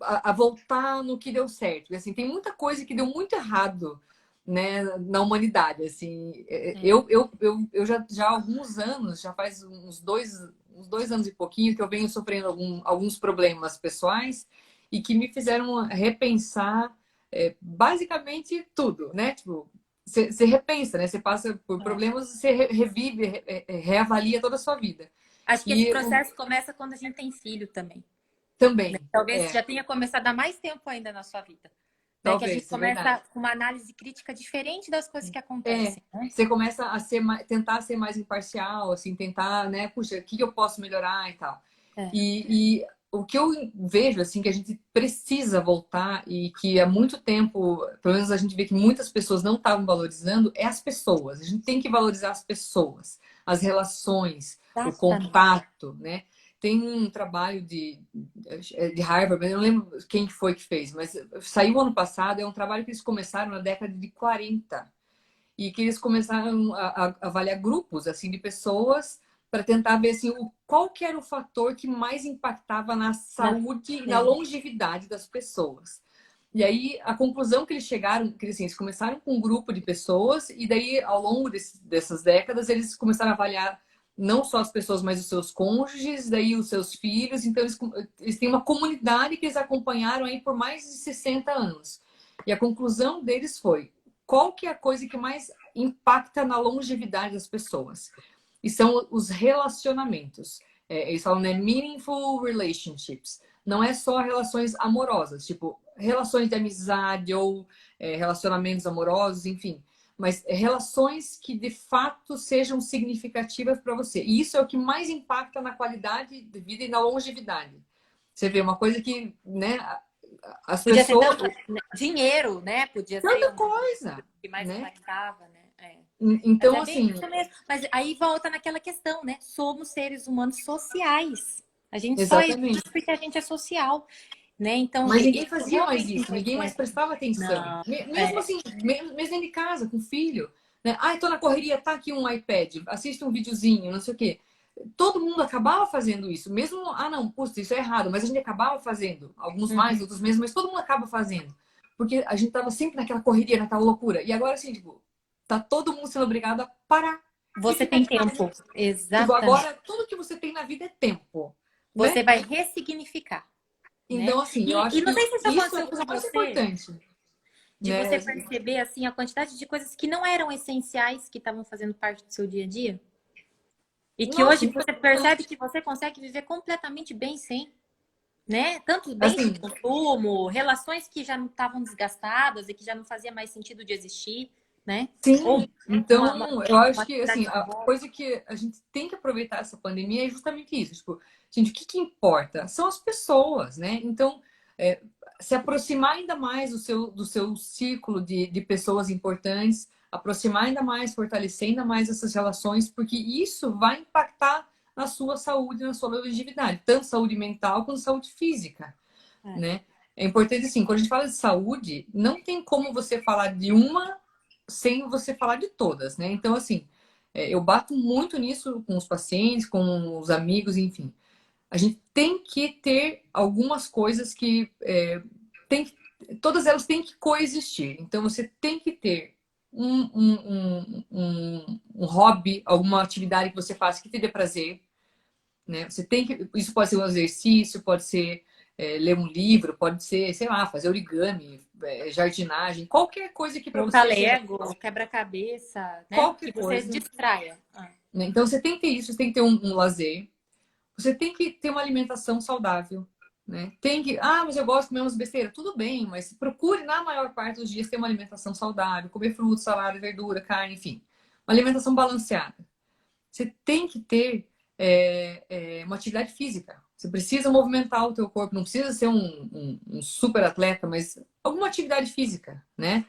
Speaker 1: a voltar no que deu certo. Porque, assim, tem muita coisa que deu muito errado, né, na humanidade. Assim,
Speaker 2: É.
Speaker 1: eu já há alguns anos, já faz uns dois anos e pouquinho, que eu venho sofrendo alguns problemas pessoais e que me fizeram repensar basicamente tudo, né? Tipo, você repensa, né? Você passa por problemas, você revive, reavalia toda a sua vida.
Speaker 2: Acho que esse
Speaker 1: E
Speaker 2: processo começa quando a gente tem filho também. Né?
Speaker 1: também,
Speaker 2: Talvez já tenha começado há mais tempo ainda na sua vida. Né? Que a gente
Speaker 1: talvez, é
Speaker 2: começa
Speaker 1: verdade.
Speaker 2: com uma análise crítica diferente das coisas que
Speaker 1: É,
Speaker 2: acontecem. Né?
Speaker 1: você começa a ser tentar ser mais imparcial, assim, tentar, né, puxa, o que eu posso melhorar e tal.
Speaker 2: É.
Speaker 1: E o que eu vejo, assim, que a gente precisa voltar e que há muito tempo, pelo menos a gente vê que muitas pessoas não estavam valorizando, é as pessoas. A gente tem que valorizar as pessoas, as relações, o
Speaker 2: Exatamente.
Speaker 1: contato, né? Tem um trabalho de Harvard, mas eu não lembro quem foi que fez, mas saiu ano passado, é um trabalho que eles começaram na década de 40 e que eles começaram a avaliar grupos assim de pessoas para tentar ver assim, qual que era o fator que mais impactava na
Speaker 2: Na-
Speaker 1: saúde e na
Speaker 2: é.
Speaker 1: longevidade das pessoas. E aí a conclusão que eles chegaram, que assim, eles começaram com um grupo de pessoas e daí ao longo dessas décadas eles começaram a avaliar não só as pessoas, mas os seus cônjuges, daí os seus filhos. Então eles têm uma comunidade que eles acompanharam aí por mais de 60 anos. E a conclusão deles foi: qual que é a coisa que mais impacta na longevidade das pessoas? E são os relacionamentos. Eles falam, né? Meaningful relationships. Não é só relações amorosas, tipo, relações de amizade ou relacionamentos amorosos, enfim. Mas relações que de fato sejam significativas para você. E isso é o que mais impacta na qualidade de vida e na longevidade. Você vê uma coisa que, né, as
Speaker 2: Podia ser
Speaker 1: pessoas.
Speaker 2: tanto né? Dinheiro, né? Podia ser
Speaker 1: Tanta
Speaker 2: uma
Speaker 1: coisa,
Speaker 2: que mais
Speaker 1: né?
Speaker 2: impactava, né? É. Mas
Speaker 1: Então,
Speaker 2: é bem
Speaker 1: assim,
Speaker 2: isso mesmo. Mas aí volta naquela questão, né? Somos seres humanos sociais. A gente só
Speaker 1: exatamente.
Speaker 2: existe porque a gente é social, né? Então,
Speaker 1: Mas ninguém
Speaker 2: isso é
Speaker 1: fazia mais
Speaker 2: realmente
Speaker 1: isso, ninguém mais
Speaker 2: importante.
Speaker 1: prestava atenção.
Speaker 2: Não,
Speaker 1: Mesmo
Speaker 2: é.
Speaker 1: assim, mesmo dentro de casa, com o filho. Né? Ah, tô na correria, tá aqui um iPad, assiste um videozinho, não sei o quê. Todo mundo acabava fazendo isso. Mesmo, ah, não, puxa, isso é errado, mas a gente acabava fazendo. Alguns mais,
Speaker 2: Uhum.
Speaker 1: outros menos, mas todo mundo acaba fazendo. Porque a gente tava sempre naquela correria, naquela loucura. E agora, assim, tipo, tá todo mundo sendo obrigado a parar e
Speaker 2: Você
Speaker 1: ficar
Speaker 2: tem
Speaker 1: de casa.
Speaker 2: tempo.
Speaker 1: Tipo,
Speaker 2: Exatamente.
Speaker 1: agora tudo que você tem na vida é tempo,
Speaker 2: Você
Speaker 1: né?
Speaker 2: vai ressignificar, né?
Speaker 1: Então, assim, eu
Speaker 2: E
Speaker 1: acho que
Speaker 2: não sei se isso
Speaker 1: isso é a
Speaker 2: aconteceu
Speaker 1: coisa
Speaker 2: com
Speaker 1: mais
Speaker 2: você,
Speaker 1: importante,
Speaker 2: de
Speaker 1: né?
Speaker 2: você perceber assim a quantidade de coisas que não eram essenciais que estavam fazendo parte do seu dia a dia e que
Speaker 1: Nossa,
Speaker 2: hoje você percebe
Speaker 1: impressionante.
Speaker 2: que você consegue viver completamente bem sem, né? Tanto bens de
Speaker 1: Assim,
Speaker 2: consumo, relações que já não estavam desgastadas e que já não fazia mais sentido de existir, né? Ou
Speaker 1: sim.
Speaker 2: uma
Speaker 1: Então, eu acho que, assim,
Speaker 2: atividade de
Speaker 1: a
Speaker 2: volta.
Speaker 1: coisa que a gente tem que aproveitar essa pandemia é justamente isso. Tipo, gente, o que que importa? São as pessoas, né? Então, é, se aproximar ainda mais do seu círculo de pessoas importantes, aproximar ainda mais, fortalecer ainda mais essas relações, porque isso vai impactar na sua saúde, na sua longevidade, tanto saúde mental quanto saúde física.
Speaker 2: É.
Speaker 1: Né? É importante, assim, quando a gente fala de saúde, não tem como você falar de uma sem você falar de todas, né? Então, assim, eu bato muito nisso com os pacientes, com os amigos, enfim. A gente tem que ter algumas coisas que tem, todas elas têm que coexistir. Então, você tem que ter um hobby, alguma atividade que você faça que te dê prazer, né? Você tem que, isso pode ser um exercício, pode ser ler um livro, pode ser, sei lá, fazer origami, jardinagem, qualquer coisa que para
Speaker 2: Montar
Speaker 1: você seja
Speaker 2: Lego, quebra-cabeça, né?
Speaker 1: qualquer
Speaker 2: Que você
Speaker 1: coisa.
Speaker 2: distraia. Ah.
Speaker 1: Né? Então você tem que ter isso, você tem que ter um lazer, você tem que ter uma alimentação saudável. Né? Tem que, mas eu gosto de comer umas besteiras. Tudo bem, mas procure na maior parte dos dias ter uma alimentação saudável, comer frutos, salada, verdura, carne, enfim. Uma alimentação balanceada. Você tem que ter uma atividade física. Você precisa movimentar o teu corpo, não precisa ser um super atleta, mas alguma atividade física, né?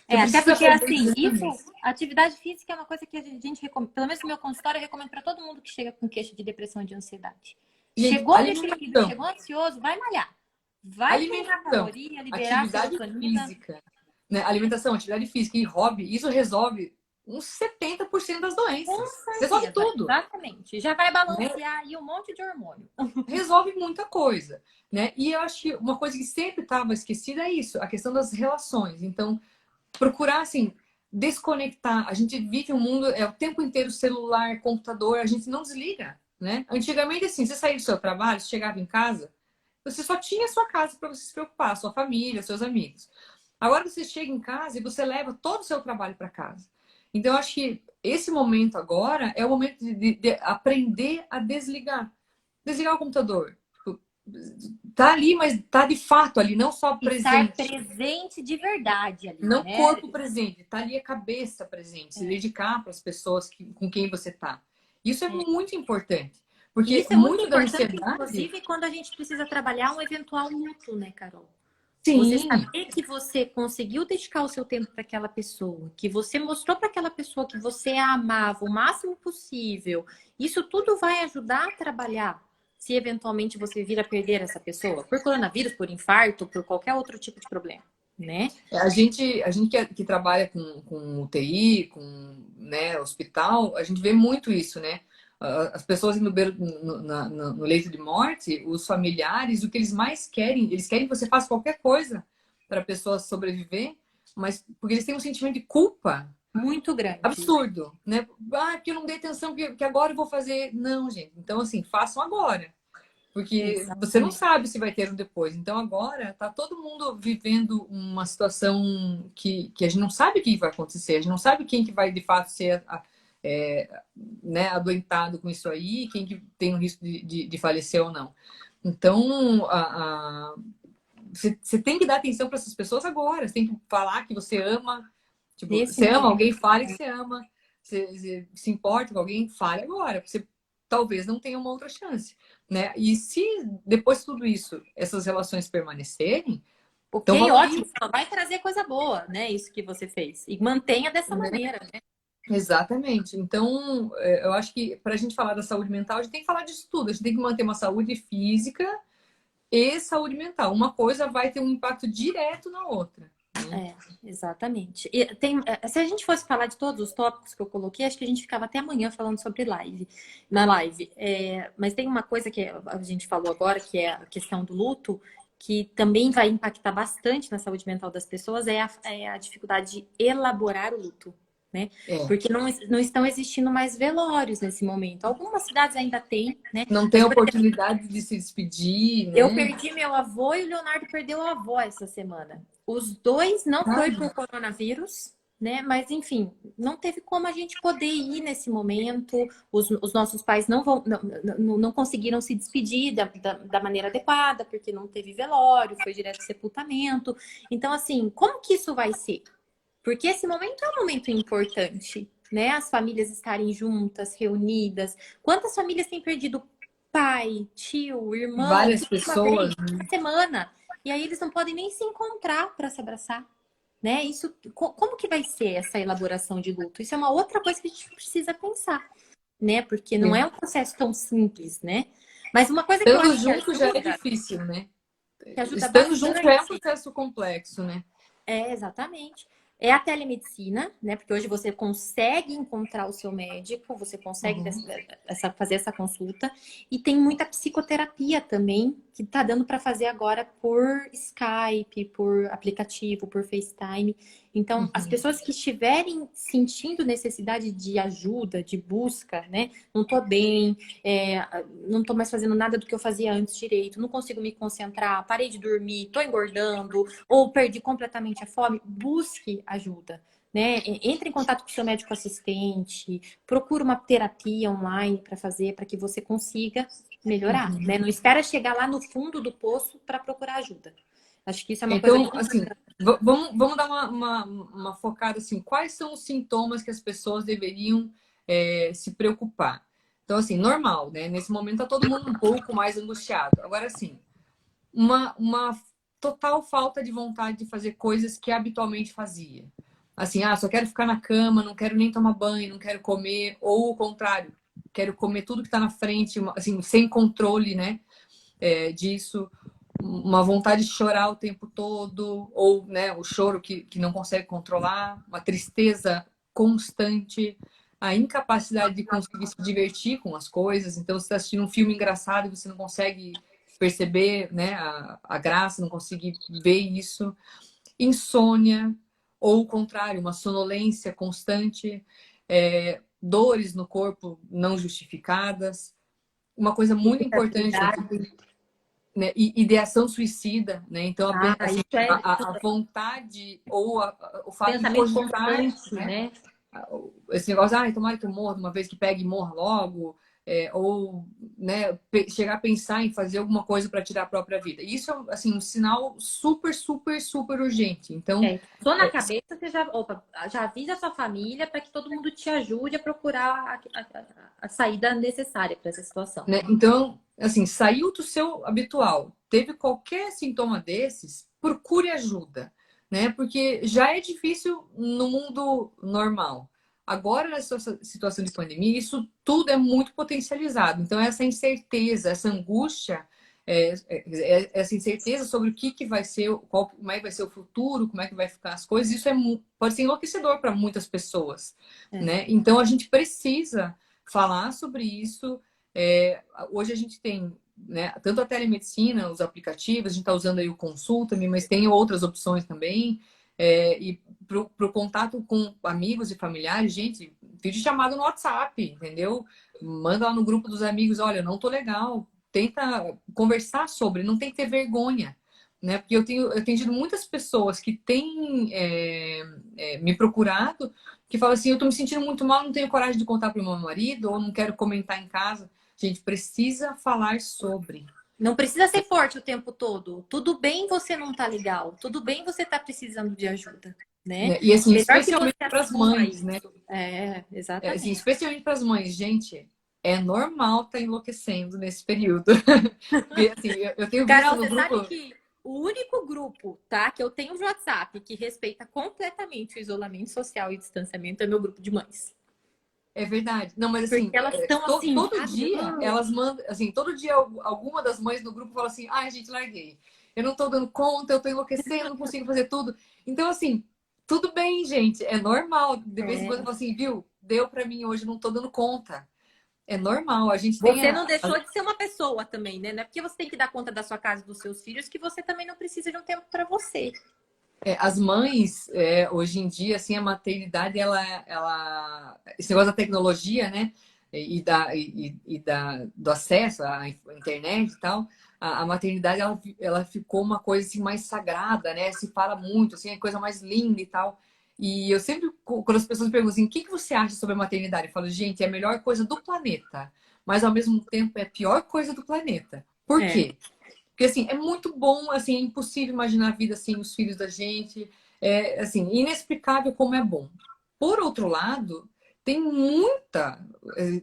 Speaker 1: Você
Speaker 2: É, até
Speaker 1: precisa
Speaker 2: porque,
Speaker 1: fazer
Speaker 2: assim,
Speaker 1: exercícios.
Speaker 2: atividade física é uma coisa que a gente recomenda, pelo menos no meu consultório, eu recomendo para todo mundo que chega com queixa de depressão e de ansiedade.
Speaker 1: Gente,
Speaker 2: Chegou deprimido,
Speaker 1: alimentação.
Speaker 2: chegou ansioso, vai malhar. Vai queimar
Speaker 1: Alimentação,
Speaker 2: caloria, liberar
Speaker 1: atividade
Speaker 2: serotonina.
Speaker 1: física, né? Alimentação, atividade física e hobby, isso resolve uns 70% das
Speaker 2: Com
Speaker 1: doenças. Resolve
Speaker 2: certeza,
Speaker 1: tudo,
Speaker 2: exatamente. Já vai
Speaker 1: né?
Speaker 2: balancear aí um monte de hormônio.
Speaker 1: Resolve muita coisa, né? E eu acho que uma coisa que sempre estava esquecida é isso, a questão das relações. Então, procurar assim desconectar. A gente vive um mundo o tempo inteiro celular, computador, a gente não desliga, né? Antigamente assim, você saía do seu trabalho, você chegava em casa, você só tinha a sua casa para você se preocupar, sua família, seus amigos. Agora você chega em casa e você leva todo o seu trabalho para casa. Então, eu acho que esse momento agora é o momento de aprender a desligar. Desligar o computador. Tipo, tá ali, mas tá de fato ali, não só
Speaker 2: Estar
Speaker 1: presente.
Speaker 2: presente de verdade ali,
Speaker 1: Não
Speaker 2: né?
Speaker 1: corpo presente, tá ali a cabeça presente. Se dedicar para as pessoas com quem você tá. Isso é
Speaker 2: É.
Speaker 1: muito importante.
Speaker 2: E
Speaker 1: Porque
Speaker 2: isso é muito
Speaker 1: muito da
Speaker 2: importante,
Speaker 1: ansiedade.
Speaker 2: inclusive, quando a gente precisa trabalhar um eventual luto, né, Carol? Você
Speaker 1: Sim,
Speaker 2: saber que você conseguiu dedicar o seu tempo para aquela pessoa, que você mostrou para aquela pessoa que você a amava o máximo possível, isso tudo vai ajudar a trabalhar. Se eventualmente você vir a perder essa pessoa, por coronavírus, por infarto, por qualquer outro tipo de problema, né?
Speaker 1: a gente que trabalha com UTI, com, né, hospital, a gente vê muito isso, né? As pessoas indo no leito de morte, os familiares, o que eles mais querem, eles querem que você faça qualquer coisa para a pessoa sobreviver, mas porque eles têm um sentimento de culpa
Speaker 2: Muito grande.
Speaker 1: absurdo, né? Ah, porque eu não dei atenção que agora eu vou fazer. Não, gente. Então, assim, façam agora. Porque você não
Speaker 2: Exatamente.
Speaker 1: sabe se vai ter um depois. Então agora tá todo mundo vivendo uma situação que a gente não sabe o que vai acontecer, a gente não sabe quem que vai de fato ser né, adoentado com isso aí, quem que tem o risco de falecer ou não. Então você tem que dar atenção para essas pessoas agora, você tem que falar que você ama, tipo,
Speaker 2: Nesse
Speaker 1: você ama
Speaker 2: momento.
Speaker 1: alguém, fale que você ama, você se importa com alguém, fale agora, porque você talvez não tenha uma outra chance, né? E se depois de tudo isso, essas relações permanecerem, então
Speaker 2: Ok, ótimo,
Speaker 1: valorize,
Speaker 2: só vai trazer coisa boa, né? Isso que você fez. E mantenha dessa
Speaker 1: né?
Speaker 2: maneira, né?
Speaker 1: Exatamente. Então, eu acho que para a gente falar da saúde mental, a gente tem que falar disso tudo. A gente tem que manter uma saúde física e saúde mental. Uma coisa vai ter um impacto direto na outra, né?
Speaker 2: É, exatamente. E tem, se a gente fosse falar de todos os tópicos que eu coloquei, acho que a gente ficava até amanhã falando sobre live, na live. Mas tem uma coisa que a gente falou agora, que é a questão do luto, que também vai impactar bastante na saúde mental das pessoas, é a dificuldade de elaborar o luto, né?
Speaker 1: É.
Speaker 2: Porque não estão existindo mais velórios nesse momento. Algumas cidades ainda têm, né?
Speaker 1: Não tem
Speaker 2: Mas, por
Speaker 1: oportunidade de se despedir,
Speaker 2: eu
Speaker 1: né?
Speaker 2: perdi meu avô e o Leonardo perdeu a avó essa semana. Os dois não foi
Speaker 1: Sabe?
Speaker 2: por coronavírus, né? Mas enfim, não teve como a gente poder ir nesse momento. Os nossos pais não conseguiram se despedir da maneira adequada, porque não teve velório, foi direto sepultamento. Então, assim, como que isso vai ser? Porque esse momento é um momento importante, né? As famílias estarem juntas, reunidas. Quantas famílias têm perdido pai, tio, irmão,
Speaker 1: Várias
Speaker 2: tudo de uma vez,
Speaker 1: pessoas,
Speaker 2: na semana? E aí eles não podem nem se encontrar para se abraçar, né? Isso, como que vai ser essa elaboração de luto? Isso é uma outra coisa que a gente precisa pensar, né? Porque não é
Speaker 1: né?
Speaker 2: um processo tão simples, né? Mas uma coisa que eu
Speaker 1: Estando
Speaker 2: acho
Speaker 1: junto já é difícil, né?
Speaker 2: que ajuda
Speaker 1: Estando junto já é um
Speaker 2: bastante.
Speaker 1: processo complexo, né?
Speaker 2: Exatamente. É a telemedicina, né? Porque hoje você consegue encontrar o seu médico, você consegue
Speaker 1: Uhum.
Speaker 2: fazer essa consulta. E tem muita psicoterapia também, que tá dando para fazer agora por Skype, por aplicativo, por FaceTime. Então, as
Speaker 1: Uhum.
Speaker 2: pessoas que estiverem sentindo necessidade de ajuda, de busca, né? Não tô bem, não tô mais fazendo nada do que eu fazia antes direito, não consigo me concentrar, parei de dormir, tô engordando ou perdi completamente a fome, busque ajuda. Né? Entre em contato com o seu médico assistente, procure uma terapia online para fazer, para que você consiga melhorar.
Speaker 1: Uhum.
Speaker 2: Né? Não espera chegar lá no fundo do poço para procurar ajuda. Acho que isso é uma coisa bem
Speaker 1: Então, assim,
Speaker 2: importante.
Speaker 1: vamos dar uma focada assim, quais são os sintomas que as pessoas deveriam se preocupar? Então, assim, normal, né? Nesse momento tá todo mundo um pouco mais angustiado. Agora, assim, uma total falta de vontade de fazer coisas que habitualmente fazia. Assim, só quero ficar na cama, não quero nem tomar banho, não quero comer, ou o contrário, quero comer tudo que está na frente, assim, sem controle, né, disso, uma vontade de chorar o tempo todo, ou, né, o choro que não consegue controlar, uma tristeza constante, a incapacidade de conseguir se divertir com as coisas. Então, você está assistindo um filme engraçado e você não consegue perceber, né, a graça, não conseguir ver isso. Insônia, ou o contrário, uma sonolência constante, dores no corpo não justificadas. Uma coisa muito importante,
Speaker 2: Irritabilidade.
Speaker 1: né, ideação suicida, né? Então, assim,
Speaker 2: Isso é
Speaker 1: a vontade ou o fato de
Speaker 2: pensamento
Speaker 1: cogitar,
Speaker 2: constante,
Speaker 1: né?
Speaker 2: né?
Speaker 1: Esse negócio, tomara que eu morra de uma vez, que pegue e morra logo, ou, né, chegar a pensar em fazer alguma coisa para tirar a própria vida. Isso é, assim, um sinal super, super, super urgente. Então,
Speaker 2: Só na cabeça você já avisa a sua família para que todo mundo te ajude a procurar a saída necessária para essa situação.
Speaker 1: né, então, assim, saiu do seu habitual, teve qualquer sintoma desses, procure ajuda, né? Porque já é difícil no mundo normal. Agora, nessa situação de pandemia, isso tudo é muito potencializado. Então, essa incerteza, essa angústia, essa incerteza sobre o que vai ser, como é que vai ser o futuro, como é que vai ficar as coisas, isso pode ser enlouquecedor para muitas pessoas, né? Então, a gente precisa falar sobre isso. Hoje a gente tem, né, tanto a telemedicina, os aplicativos, a gente está usando aí o Consulta-me, mas tem outras opções também. E para o contato com amigos e familiares, gente, vídeo chamado no WhatsApp, entendeu? Manda lá no grupo dos amigos, olha, não tô legal. Tenta conversar sobre, não tem que ter vergonha, né? Porque eu tenho tido muitas pessoas que têm me procurado, que falam assim, eu tô me sentindo muito mal, não tenho coragem de contar para o meu marido, ou não quero comentar em casa. Gente, precisa falar sobre.
Speaker 2: Não precisa ser forte o tempo todo. Tudo bem você não tá legal. Tudo bem você tá precisando de ajuda, né?
Speaker 1: Né? E assim,
Speaker 2: Melhor que você
Speaker 1: especialmente para as
Speaker 2: assuma
Speaker 1: mães, né?
Speaker 2: isso.
Speaker 1: Assim,
Speaker 2: Exatamente.
Speaker 1: especialmente para as mães, gente, é normal estar enlouquecendo nesse período. Porque, assim, eu tenho visto
Speaker 2: Carol,
Speaker 1: no
Speaker 2: você sabe
Speaker 1: grupo.
Speaker 2: que o único grupo, tá, que eu tenho no WhatsApp que respeita completamente o isolamento social e o distanciamento é meu grupo de mães.
Speaker 1: É verdade. Não, mas
Speaker 2: Porque
Speaker 1: assim,
Speaker 2: elas estão assim,
Speaker 1: todo
Speaker 2: sabe?
Speaker 1: dia elas mandam, assim, todo dia alguma das mães do grupo fala assim: ai, gente, larguei. Eu não tô dando conta, eu tô enlouquecendo, não consigo fazer tudo. Então, assim, tudo bem, gente, é normal. De vez em quando eu
Speaker 2: É.
Speaker 1: falo assim, viu, deu pra mim hoje, não tô dando conta. É normal, a gente tem
Speaker 2: Você não deixou de ser uma pessoa também, né? Não é porque você tem que dar conta da sua casa e dos seus filhos que você também não precisa de um tempo para você.
Speaker 1: as mães, hoje em dia, assim, a maternidade, esse negócio da tecnologia, né? Do acesso à internet e tal, a maternidade, ela ficou uma coisa assim, mais sagrada, né? Se fala muito, assim, é coisa mais linda e tal. E eu sempre, quando as pessoas me perguntam assim, o que você acha sobre a maternidade? Eu falo, gente, é a melhor coisa do planeta, mas ao mesmo tempo é a pior coisa do planeta. Por
Speaker 2: É.
Speaker 1: quê? Porque, assim, é muito bom, assim, é impossível imaginar a vida sem os filhos da gente. É, assim, inexplicável como é bom. Por outro lado, tem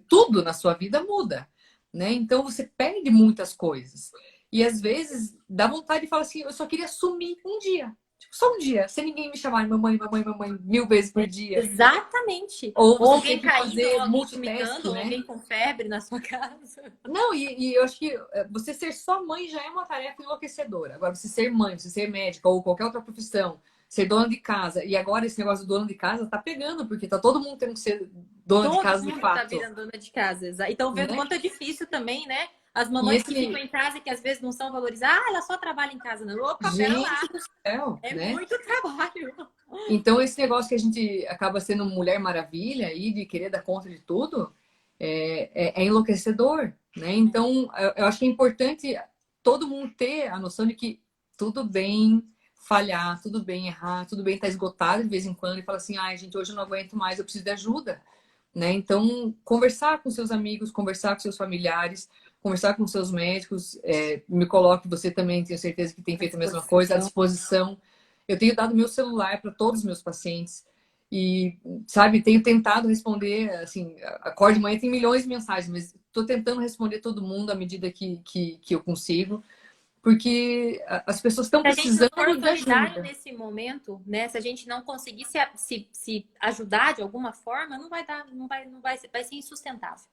Speaker 1: tudo na sua vida muda, né? Então, você perde muitas coisas. E, às vezes, dá vontade de falar assim, eu só queria sumir um dia. Tipo, só um dia, sem ninguém me chamar mamãe, mamãe, mamãe, 1000 vezes por dia.
Speaker 2: Exatamente.
Speaker 1: Ou
Speaker 2: Ou
Speaker 1: você ter
Speaker 2: alguém
Speaker 1: que
Speaker 2: caindo, ou
Speaker 1: fazer
Speaker 2: alguém
Speaker 1: multitask,
Speaker 2: vomitando, ou
Speaker 1: né?
Speaker 2: alguém com febre na sua casa.
Speaker 1: Não, e eu acho que você ser só mãe já é uma tarefa enlouquecedora. Agora, você ser mãe, você ser médica ou qualquer outra profissão, ser dona de casa. E agora esse negócio do dono de casa tá pegando, porque tá todo mundo tendo que ser dona de
Speaker 2: Todo
Speaker 1: casa de
Speaker 2: mundo tá
Speaker 1: fato,
Speaker 2: virando dona de casa. E estão vendo
Speaker 1: né?
Speaker 2: quanto é difícil também, né? As
Speaker 1: E
Speaker 2: mamães que ficam
Speaker 1: esse,
Speaker 2: em casa e que às vezes não são valorizadas. Ah, ela só trabalha em casa. Não. Opa, pera
Speaker 1: gente
Speaker 2: lá.
Speaker 1: do céu,
Speaker 2: É
Speaker 1: né?
Speaker 2: muito trabalho.
Speaker 1: Então, esse negócio que a gente acaba sendo Mulher Maravilha aí, de querer dar conta de tudo, é enlouquecedor, né? Então, eu acho que é importante todo mundo ter a noção de que tudo bem falhar, tudo bem errar, tudo bem estar esgotado de vez em quando e falar assim, ai, gente, hoje eu não aguento mais, eu preciso de ajuda, né? Então, conversar com seus amigos, conversar com seus familiares, conversar com seus médicos, me coloque, você também, tenho certeza que tem
Speaker 2: À
Speaker 1: feito a mesma coisa, à
Speaker 2: disposição.
Speaker 1: disposição. Eu tenho dado meu celular para todos os meus pacientes e, sabe, tenho tentado responder, assim, acorde de manhã tem milhões de mensagens, mas estou tentando responder todo mundo à medida que eu consigo, porque as pessoas estão
Speaker 2: Se a gente não for
Speaker 1: precisando de
Speaker 2: solidário
Speaker 1: ajuda.
Speaker 2: nesse momento, né? Se a gente não conseguir se ajudar de alguma forma, não vai dar, vai ser insustentável.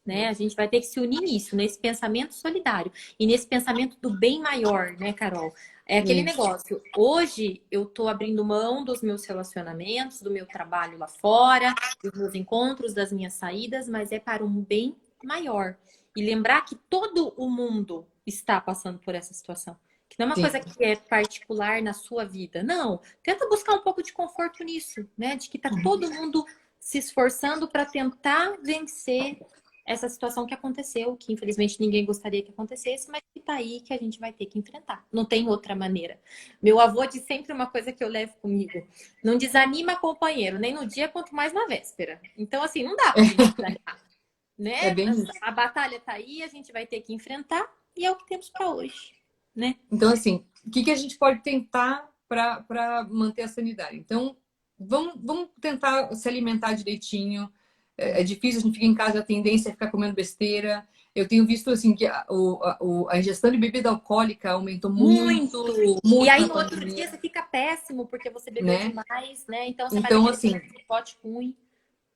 Speaker 2: Né? A gente vai ter que se unir nisso, nesse pensamento solidário e nesse pensamento do bem maior, né, Carol? É aquele
Speaker 1: Isso.
Speaker 2: negócio. Hoje eu tô abrindo mão dos meus relacionamentos, do meu trabalho lá fora, dos meus encontros, das minhas saídas, mas é para um bem maior. E lembrar que todo o mundo está passando por essa situação. Que não é uma
Speaker 1: Sim.
Speaker 2: coisa que é particular na sua vida. Não. Tenta buscar um pouco de conforto nisso, né? De que tá todo mundo se esforçando para tentar vencer essa situação que aconteceu, que infelizmente ninguém gostaria que acontecesse, mas que tá aí que a gente vai ter que enfrentar. Não tem outra maneira. Meu avô diz sempre uma coisa que eu levo comigo: não desanima companheiro, nem no dia, quanto mais na véspera. Então, assim, não dá pra gente desanimar,
Speaker 1: É
Speaker 2: né?
Speaker 1: bem isso.
Speaker 2: A batalha tá aí, a gente vai ter que enfrentar, e é o que temos para hoje, né?
Speaker 1: Então, assim, o que a gente pode tentar para manter a sanidade? Então, vamos tentar se alimentar direitinho. É difícil, a gente fica em casa, a tendência é ficar comendo besteira. Eu tenho visto assim que a ingestão de bebida alcoólica aumentou
Speaker 2: Muito! E
Speaker 1: muito
Speaker 2: aí
Speaker 1: na
Speaker 2: no outro dia
Speaker 1: pandemia,
Speaker 2: você fica péssimo porque você bebeu
Speaker 1: né?
Speaker 2: demais, né? Então você vai
Speaker 1: Então,
Speaker 2: naquele
Speaker 1: assim,
Speaker 2: pote ruim.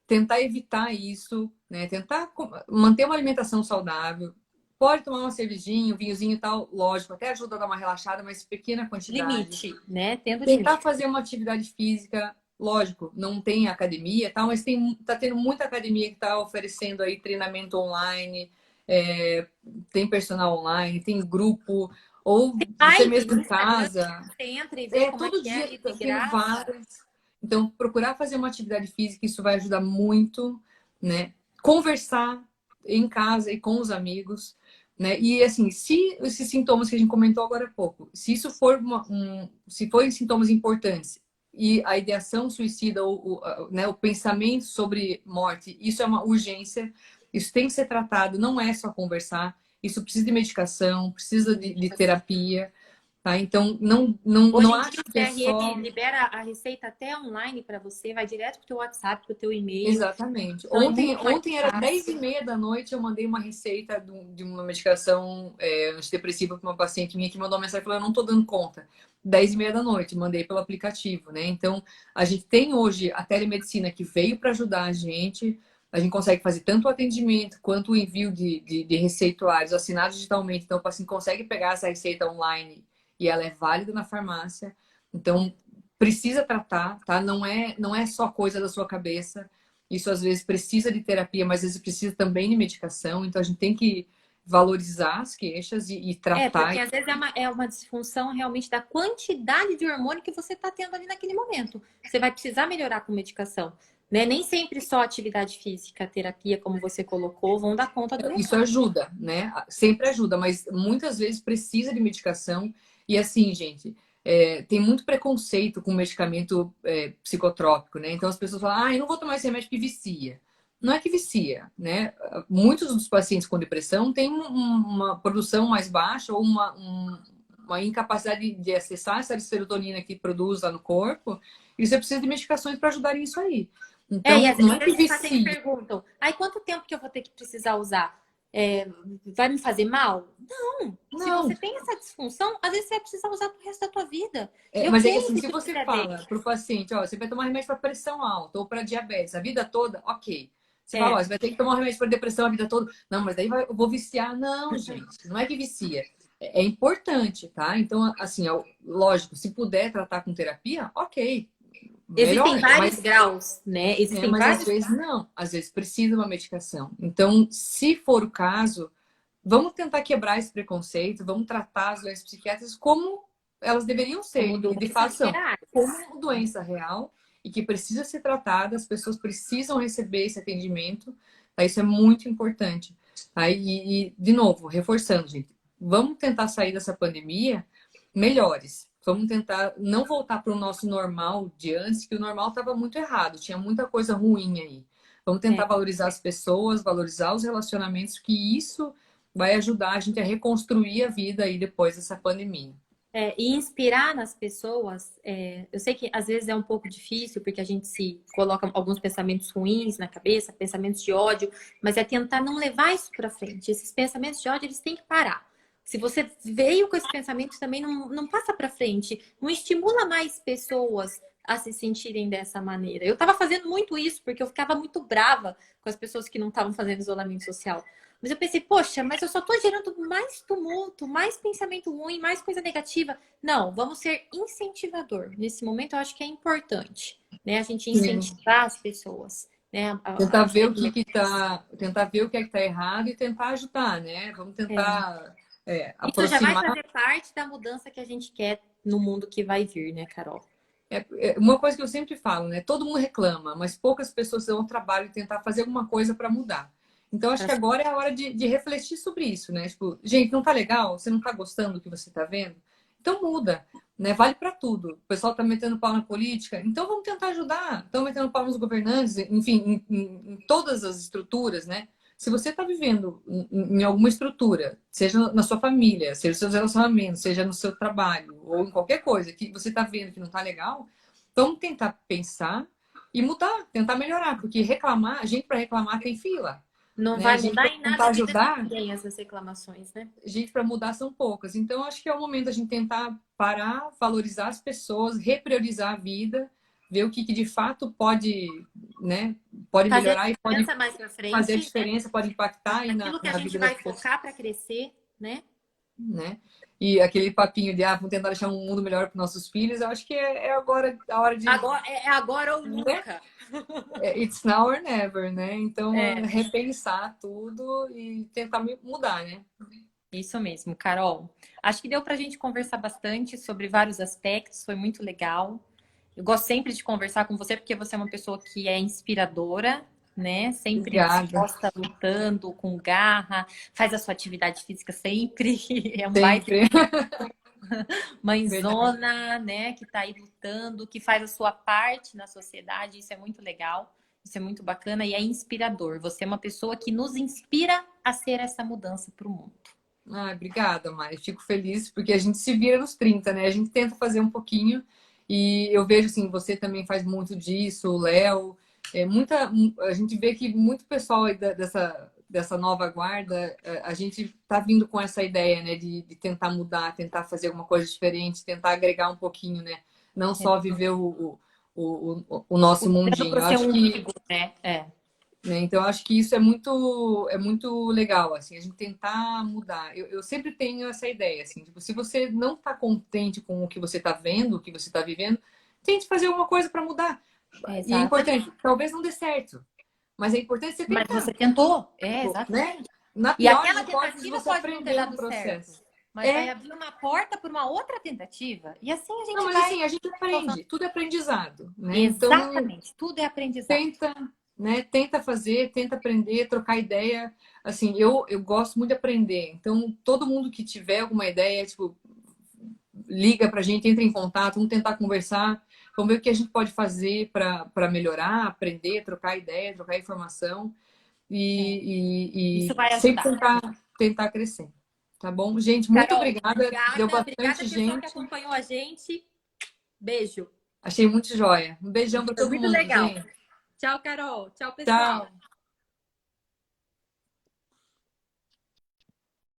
Speaker 1: tentar evitar isso, né? Tentar manter uma alimentação saudável. Pode tomar uma cervejinha, um vinhozinho e tal, lógico, até ajuda a dar uma relaxada, mas pequena quantidade.
Speaker 2: Limite, né? Tendo
Speaker 1: Tentar
Speaker 2: limite.
Speaker 1: fazer uma atividade física, lógico, não tem academia, e tal, mas tá tendo muita academia que está oferecendo aí treinamento online, é, tem personal online, tem grupo, ou você
Speaker 2: Live
Speaker 1: mesmo
Speaker 2: no
Speaker 1: em
Speaker 2: Instagram,
Speaker 1: casa.
Speaker 2: você entra e vê
Speaker 1: É,
Speaker 2: como é
Speaker 1: todo
Speaker 2: que é
Speaker 1: dia
Speaker 2: ali
Speaker 1: tá
Speaker 2: de
Speaker 1: tendo
Speaker 2: graça.
Speaker 1: várias. Então, procurar fazer uma atividade física, isso vai ajudar muito, né? Conversar em casa e com os amigos, né? E assim, se esses sintomas que a gente comentou agora há pouco, se isso for se forem sintomas importantes e a ideação suicida né, o pensamento sobre morte, isso é uma urgência, isso tem que ser tratado, não é só conversar, isso precisa de medicação, precisa de terapia. Tá? Então,
Speaker 2: Hoje
Speaker 1: não
Speaker 2: em dia
Speaker 1: acho
Speaker 2: o
Speaker 1: que é
Speaker 2: CRM
Speaker 1: só.
Speaker 2: libera a receita até online para você, vai direto pro teu WhatsApp, pro teu e-mail.
Speaker 1: Exatamente.
Speaker 2: Então é muito mais
Speaker 1: Ontem era dez e
Speaker 2: fácil.
Speaker 1: meia da noite, eu mandei uma receita de uma medicação antidepressiva para uma paciente minha que mandou uma mensagem e falou: eu não estou dando conta. 10h30 da noite, mandei pelo aplicativo, né? Então, a gente tem hoje a telemedicina que veio para ajudar a gente consegue fazer tanto o atendimento quanto o envio de receituários assinados digitalmente. Então, o paciente consegue pegar essa receita online e ela é válida na farmácia. Então, precisa tratar, tá? Não é só coisa da sua cabeça. Isso às vezes precisa de terapia, mas às vezes precisa também de medicação. Então, a gente tem que valorizar as queixas e
Speaker 2: É,
Speaker 1: tratar.
Speaker 2: porque às vezes é uma disfunção realmente da quantidade de hormônio que você está tendo ali naquele momento. Você vai precisar melhorar com medicação, né? Nem sempre só atividade física, terapia, como você colocou, vão dar conta do
Speaker 1: Isso
Speaker 2: recado.
Speaker 1: ajuda, né? Sempre ajuda, mas muitas vezes precisa de medicação. E assim, gente, tem muito preconceito com medicamento psicotrópico, né? Então as pessoas falam, ah, eu não vou tomar esse remédio que vicia. Não é que vicia, né? Muitos dos pacientes com depressão têm uma produção mais baixa ou uma incapacidade de acessar essa serotonina que produz lá no corpo, e você precisa de medicações para ajudar isso aí.
Speaker 2: É, e
Speaker 1: Então,
Speaker 2: às
Speaker 1: não é que
Speaker 2: vezes os pacientes
Speaker 1: vicia.
Speaker 2: perguntam, aí quanto tempo que eu vou ter que precisar usar? É, vai me fazer mal? Não. Se
Speaker 1: Não,
Speaker 2: você tem essa disfunção, às vezes você vai precisar usar pro resto da tua vida. E
Speaker 1: Mas é que
Speaker 2: ok,
Speaker 1: assim,
Speaker 2: se
Speaker 1: se
Speaker 2: tu
Speaker 1: você
Speaker 2: quiser ver.
Speaker 1: fala para o paciente, ó, você vai tomar remédio para pressão alta ou para diabetes a vida toda, ok. Você fala, ó,
Speaker 2: É,
Speaker 1: você vai ter que tomar um remédio para depressão a vida toda. Não, mas daí eu vou viciar. Não, gente, não é que vicia. É importante, tá? Então, assim, lógico, se puder tratar com terapia, ok,
Speaker 2: existem
Speaker 1: melhor.
Speaker 2: vários graus, né? Existem
Speaker 1: Mas às
Speaker 2: vários.
Speaker 1: vezes não, às vezes precisa de uma medicação. Então, se for o caso, vamos tentar quebrar esse preconceito, vamos tratar as doenças psiquiátricas como elas deveriam
Speaker 2: Como
Speaker 1: ser, e de fato
Speaker 2: doenças
Speaker 1: são,
Speaker 2: reais.
Speaker 1: como doença real e que precisa ser tratada, as pessoas precisam receber esse atendimento, tá? Isso é muito importante. Tá? De novo, reforçando, gente, vamos tentar sair dessa pandemia melhores. Vamos tentar não voltar para o nosso normal de antes, que o normal estava muito errado, tinha muita coisa ruim aí. Vamos tentar
Speaker 2: É.
Speaker 1: valorizar as pessoas, valorizar os relacionamentos, que isso vai ajudar a gente a reconstruir a vida aí depois dessa pandemia.
Speaker 2: E inspirar nas pessoas, eu sei que às vezes é um pouco difícil, porque a gente se coloca alguns pensamentos ruins na cabeça, pensamentos de ódio, mas é tentar não levar isso para frente. Esses pensamentos de ódio, eles têm que parar. Se você veio com esse pensamento, também não passa para frente, não estimula mais pessoas a se sentirem dessa maneira. Eu estava fazendo muito isso, porque eu ficava muito brava com as pessoas que não estavam fazendo isolamento social. Mas eu pensei, poxa, mas eu só tô gerando mais tumulto, mais pensamento ruim, mais coisa negativa. Não, vamos ser incentivador. Nesse momento eu acho que é importante, né? A gente
Speaker 1: Sim.
Speaker 2: incentivar as pessoas, né?
Speaker 1: Tentar ver o
Speaker 2: Dizendo,
Speaker 1: que tá, tentar ver o que é que tá errado e tentar ajudar, né? Vamos
Speaker 2: é,
Speaker 1: tentar
Speaker 2: isso já vai
Speaker 1: aproximar.
Speaker 2: fazer parte da mudança que a gente quer no mundo que vai vir, né, Carol?
Speaker 1: Uma coisa que eu sempre falo, né? Todo mundo reclama, mas poucas pessoas dão o trabalho de tentar fazer alguma coisa para mudar. Então, acho que agora é a hora de refletir sobre isso, né? Tipo, gente, não tá legal? Você não tá gostando do que você tá vendo? Então muda, né? Vale para tudo. O pessoal tá metendo pau na política, então vamos tentar ajudar. Estão metendo pau nos governantes, enfim, em todas as estruturas, né? Se você está vivendo em alguma estrutura, seja na sua família, seja nos seus relacionamentos, seja no seu trabalho, ou em qualquer coisa que você está vendo que não está legal, vamos tentar pensar e mudar, tentar melhorar, porque reclamar, a gente para reclamar tem fila.
Speaker 2: Não
Speaker 1: Né? A
Speaker 2: vai
Speaker 1: gente
Speaker 2: mudar
Speaker 1: para
Speaker 2: em nada
Speaker 1: tentar
Speaker 2: a vida de
Speaker 1: ajudar,
Speaker 2: ninguém essas reclamações, né?
Speaker 1: gente para mudar são poucas. Então, acho que é o momento da gente tentar parar, valorizar as pessoas, repriorizar a vida, ver o que de fato pode, né, pode
Speaker 2: Fazer a
Speaker 1: melhorar e pode
Speaker 2: diferença mais pra
Speaker 1: fazer a
Speaker 2: frente, né?
Speaker 1: diferença, pode impactar aí
Speaker 2: Aquilo que a
Speaker 1: na
Speaker 2: gente
Speaker 1: vida das
Speaker 2: vai
Speaker 1: pessoas,
Speaker 2: focar para crescer, né?
Speaker 1: né? E aquele papinho de, vamos tentar deixar um mundo melhor para nossos filhos, eu acho que é agora a hora de,
Speaker 2: Agora, é agora ou
Speaker 1: né?
Speaker 2: nunca.
Speaker 1: It's now or never, né? Então,
Speaker 2: É,
Speaker 1: repensar tudo e tentar mudar, né?
Speaker 2: isso mesmo, Carol. Acho que deu para a gente conversar bastante sobre vários aspectos, foi muito legal. Eu gosto sempre de conversar com você porque você é uma pessoa que é inspiradora, né? Sempre
Speaker 1: Obrigada.
Speaker 2: disposta, lutando com garra, faz a sua atividade física sempre, é um baita
Speaker 1: Sempre. Verdade.
Speaker 2: mãezona, né? Que tá aí lutando, que faz a sua parte na sociedade, isso é muito legal, isso é muito bacana e é inspirador. Você é uma pessoa que nos inspira a ser essa mudança para o mundo.
Speaker 1: Obrigada, Mari. Fico feliz porque a gente se vira nos 30, né? A gente tenta fazer um pouquinho e eu vejo assim, você também faz muito disso, o Léo. A gente vê que muito pessoal aí dessa nova guarda, a gente tá vindo com essa ideia, né? De tentar mudar, tentar fazer alguma coisa diferente, tentar agregar um pouquinho, né? Não só viver o nosso
Speaker 2: Lutando
Speaker 1: mundinho.
Speaker 2: para
Speaker 1: Eu
Speaker 2: ser
Speaker 1: acho
Speaker 2: um
Speaker 1: que
Speaker 2: umbigo, né? É.
Speaker 1: né? Então, eu acho que isso é muito legal, assim, a gente tentar mudar. Eu sempre tenho essa ideia, assim, tipo, se você não está contente com o que você está vendo, o que você está vivendo, tente fazer alguma coisa para mudar. E é
Speaker 2: Exatamente.
Speaker 1: importante, talvez não dê certo, mas é importante você
Speaker 2: Mas
Speaker 1: tentar,
Speaker 2: você tentou,
Speaker 1: né?
Speaker 2: exatamente.
Speaker 1: Na
Speaker 2: E
Speaker 1: pior das
Speaker 2: aquela
Speaker 1: hipóteses,
Speaker 2: tentativa
Speaker 1: você
Speaker 2: pode não ter
Speaker 1: aprendeu no
Speaker 2: dado certo,
Speaker 1: processo.
Speaker 2: mas vai
Speaker 1: É,
Speaker 2: abrir uma porta para uma outra tentativa. E assim a
Speaker 1: não,
Speaker 2: gente
Speaker 1: mas
Speaker 2: vai.
Speaker 1: assim, a gente aprende, tudo é aprendizado, né? Então,
Speaker 2: Exatamente, tudo é aprendizado.
Speaker 1: tenta, né? Tenta fazer, tenta aprender, trocar ideia. Assim, eu gosto muito de aprender. Então, todo mundo que tiver alguma ideia, tipo, liga pra gente, entra em contato, vamos tentar conversar, vamos ver o que a gente pode fazer para melhorar, aprender, trocar ideia, trocar informação
Speaker 2: É,
Speaker 1: e
Speaker 2: isso vai
Speaker 1: sempre
Speaker 2: ajudar.
Speaker 1: tentar crescer. Tá bom? Gente, muito
Speaker 2: Carol,
Speaker 1: obrigada. Deu
Speaker 2: obrigada
Speaker 1: bastante
Speaker 2: pessoal que
Speaker 1: gente.
Speaker 2: acompanhou a gente. Beijo.
Speaker 1: Achei muito joia. Um beijão para
Speaker 2: Foi
Speaker 1: todo
Speaker 2: muito
Speaker 1: mundo,
Speaker 2: legal.
Speaker 1: gente.
Speaker 2: Tchau, Carol. Tchau, pessoal.
Speaker 1: Tchau.